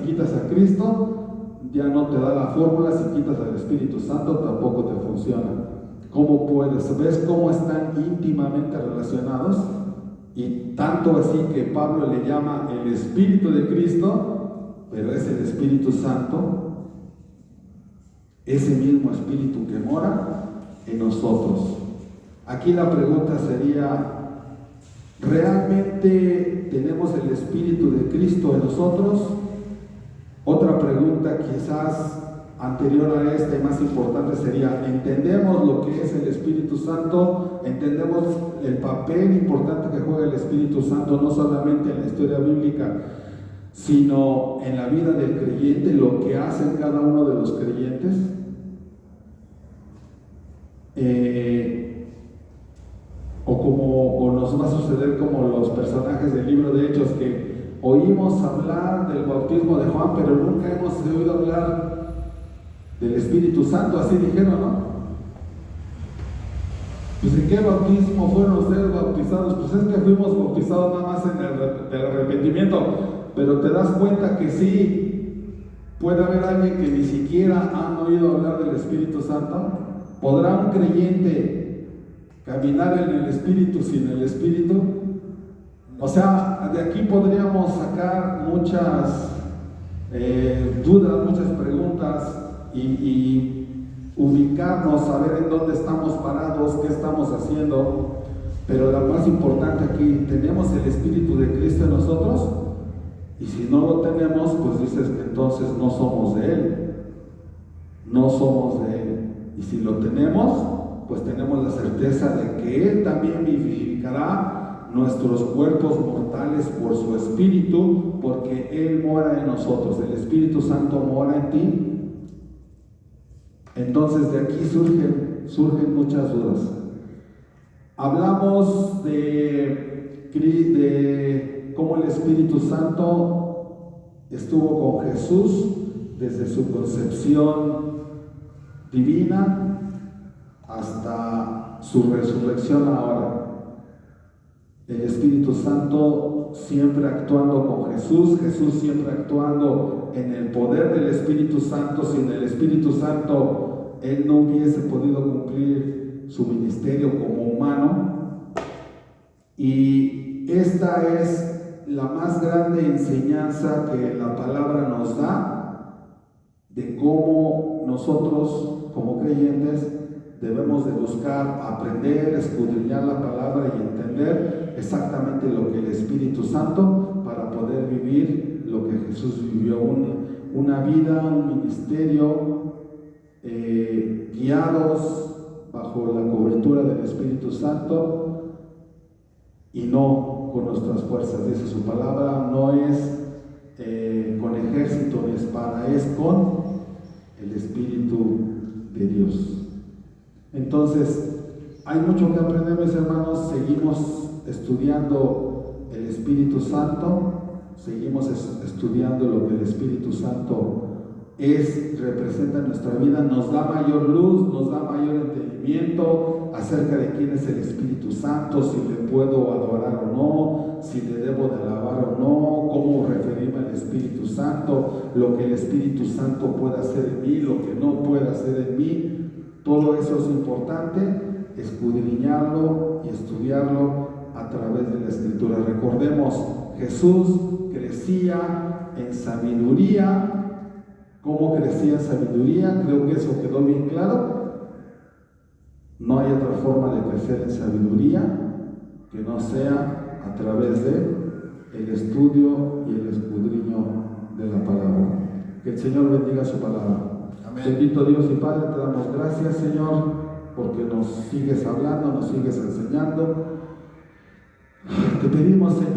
quitas a Cristo, ya no te da la fórmula. Si quitas al Espíritu Santo, tampoco te funciona. ¿Cómo puedes? ¿Ves cómo están íntimamente relacionados? Y tanto así que Pablo le llama el Espíritu de Cristo, pero es el Espíritu Santo, ese mismo Espíritu que mora en nosotros. Aquí la pregunta sería: ¿realmente tenemos el Espíritu de Cristo en nosotros? Otra pregunta quizás anterior a esta y más importante sería: ¿entendemos lo que es el Espíritu Santo? ¿Entendemos el papel importante que juega el Espíritu Santo no solamente en la historia bíblica, sino en la vida del creyente, lo que hacen cada uno de los creyentes. O nos va a suceder como los personajes del libro de Hechos, que oímos hablar del bautismo de Juan, pero nunca hemos oído hablar del Espíritu Santo, así dijeron, ¿no? Pues ¿en qué bautismo fueron ustedes bautizados? Pues es que fuimos bautizados nada más en el arrepentimiento, pero te das cuenta que sí puede haber alguien que ni siquiera han oído hablar del Espíritu Santo. ¿Podrá un creyente caminar en el Espíritu sin el Espíritu? O sea, de aquí podríamos sacar muchas dudas, muchas preguntas y ubicarnos, saber en dónde estamos parados, qué estamos haciendo. Pero lo más importante aquí, ¿tenemos el Espíritu de Cristo en nosotros? Y si no lo tenemos, pues dices que entonces no somos de Él. No somos de Él. Y si lo tenemos, pues tenemos la certeza de que Él también vivificará nuestros cuerpos mortales por su Espíritu, porque Él mora en nosotros. El Espíritu Santo mora en ti. Entonces de aquí surgen muchas dudas. Hablamos de cómo el Espíritu Santo estuvo con Jesús desde su concepción divina hasta su resurrección ahora. El Espíritu Santo siempre actuando con Jesús, Jesús siempre actuando en el poder del Espíritu Santo. Sin el Espíritu Santo, Él no hubiese podido cumplir su ministerio como humano. Y esta es la más grande enseñanza que la palabra nos da de cómo nosotros, como creyentes, debemos de buscar aprender, escudriñar la palabra y entender exactamente lo que el Espíritu Santo, para poder vivir lo que Jesús vivió, una vida, un ministerio, guiados bajo la cobertura del Espíritu Santo y no con nuestras fuerzas. Dice su palabra, no es con ejército ni espada, es con el Espíritu de Dios. Entonces, hay mucho que aprender, mis hermanos. Seguimos estudiando el Espíritu Santo, seguimos estudiando lo que el Espíritu Santo representa en nuestra vida, nos da mayor luz, nos da mayor entendimiento acerca de quién es el Espíritu Santo, si le puedo adorar o no, si le debo de alabar o no, cómo referirme al Espíritu Santo, lo que el Espíritu Santo puede hacer en mí, lo que no puede hacer en mí. Todo eso es importante, escudriñarlo y estudiarlo a través de la Escritura. Recordemos, Jesús crecía en sabiduría. ¿Cómo crecía en sabiduría? Creo que eso quedó bien claro. No hay otra forma de crecer en sabiduría que no sea a través de el estudio y el escudriño de la palabra. Que el Señor bendiga su palabra. Amén. Bendito Dios y Padre, te damos gracias, Señor, porque nos sigues hablando, nos sigues enseñando. Te pedimos, Señor,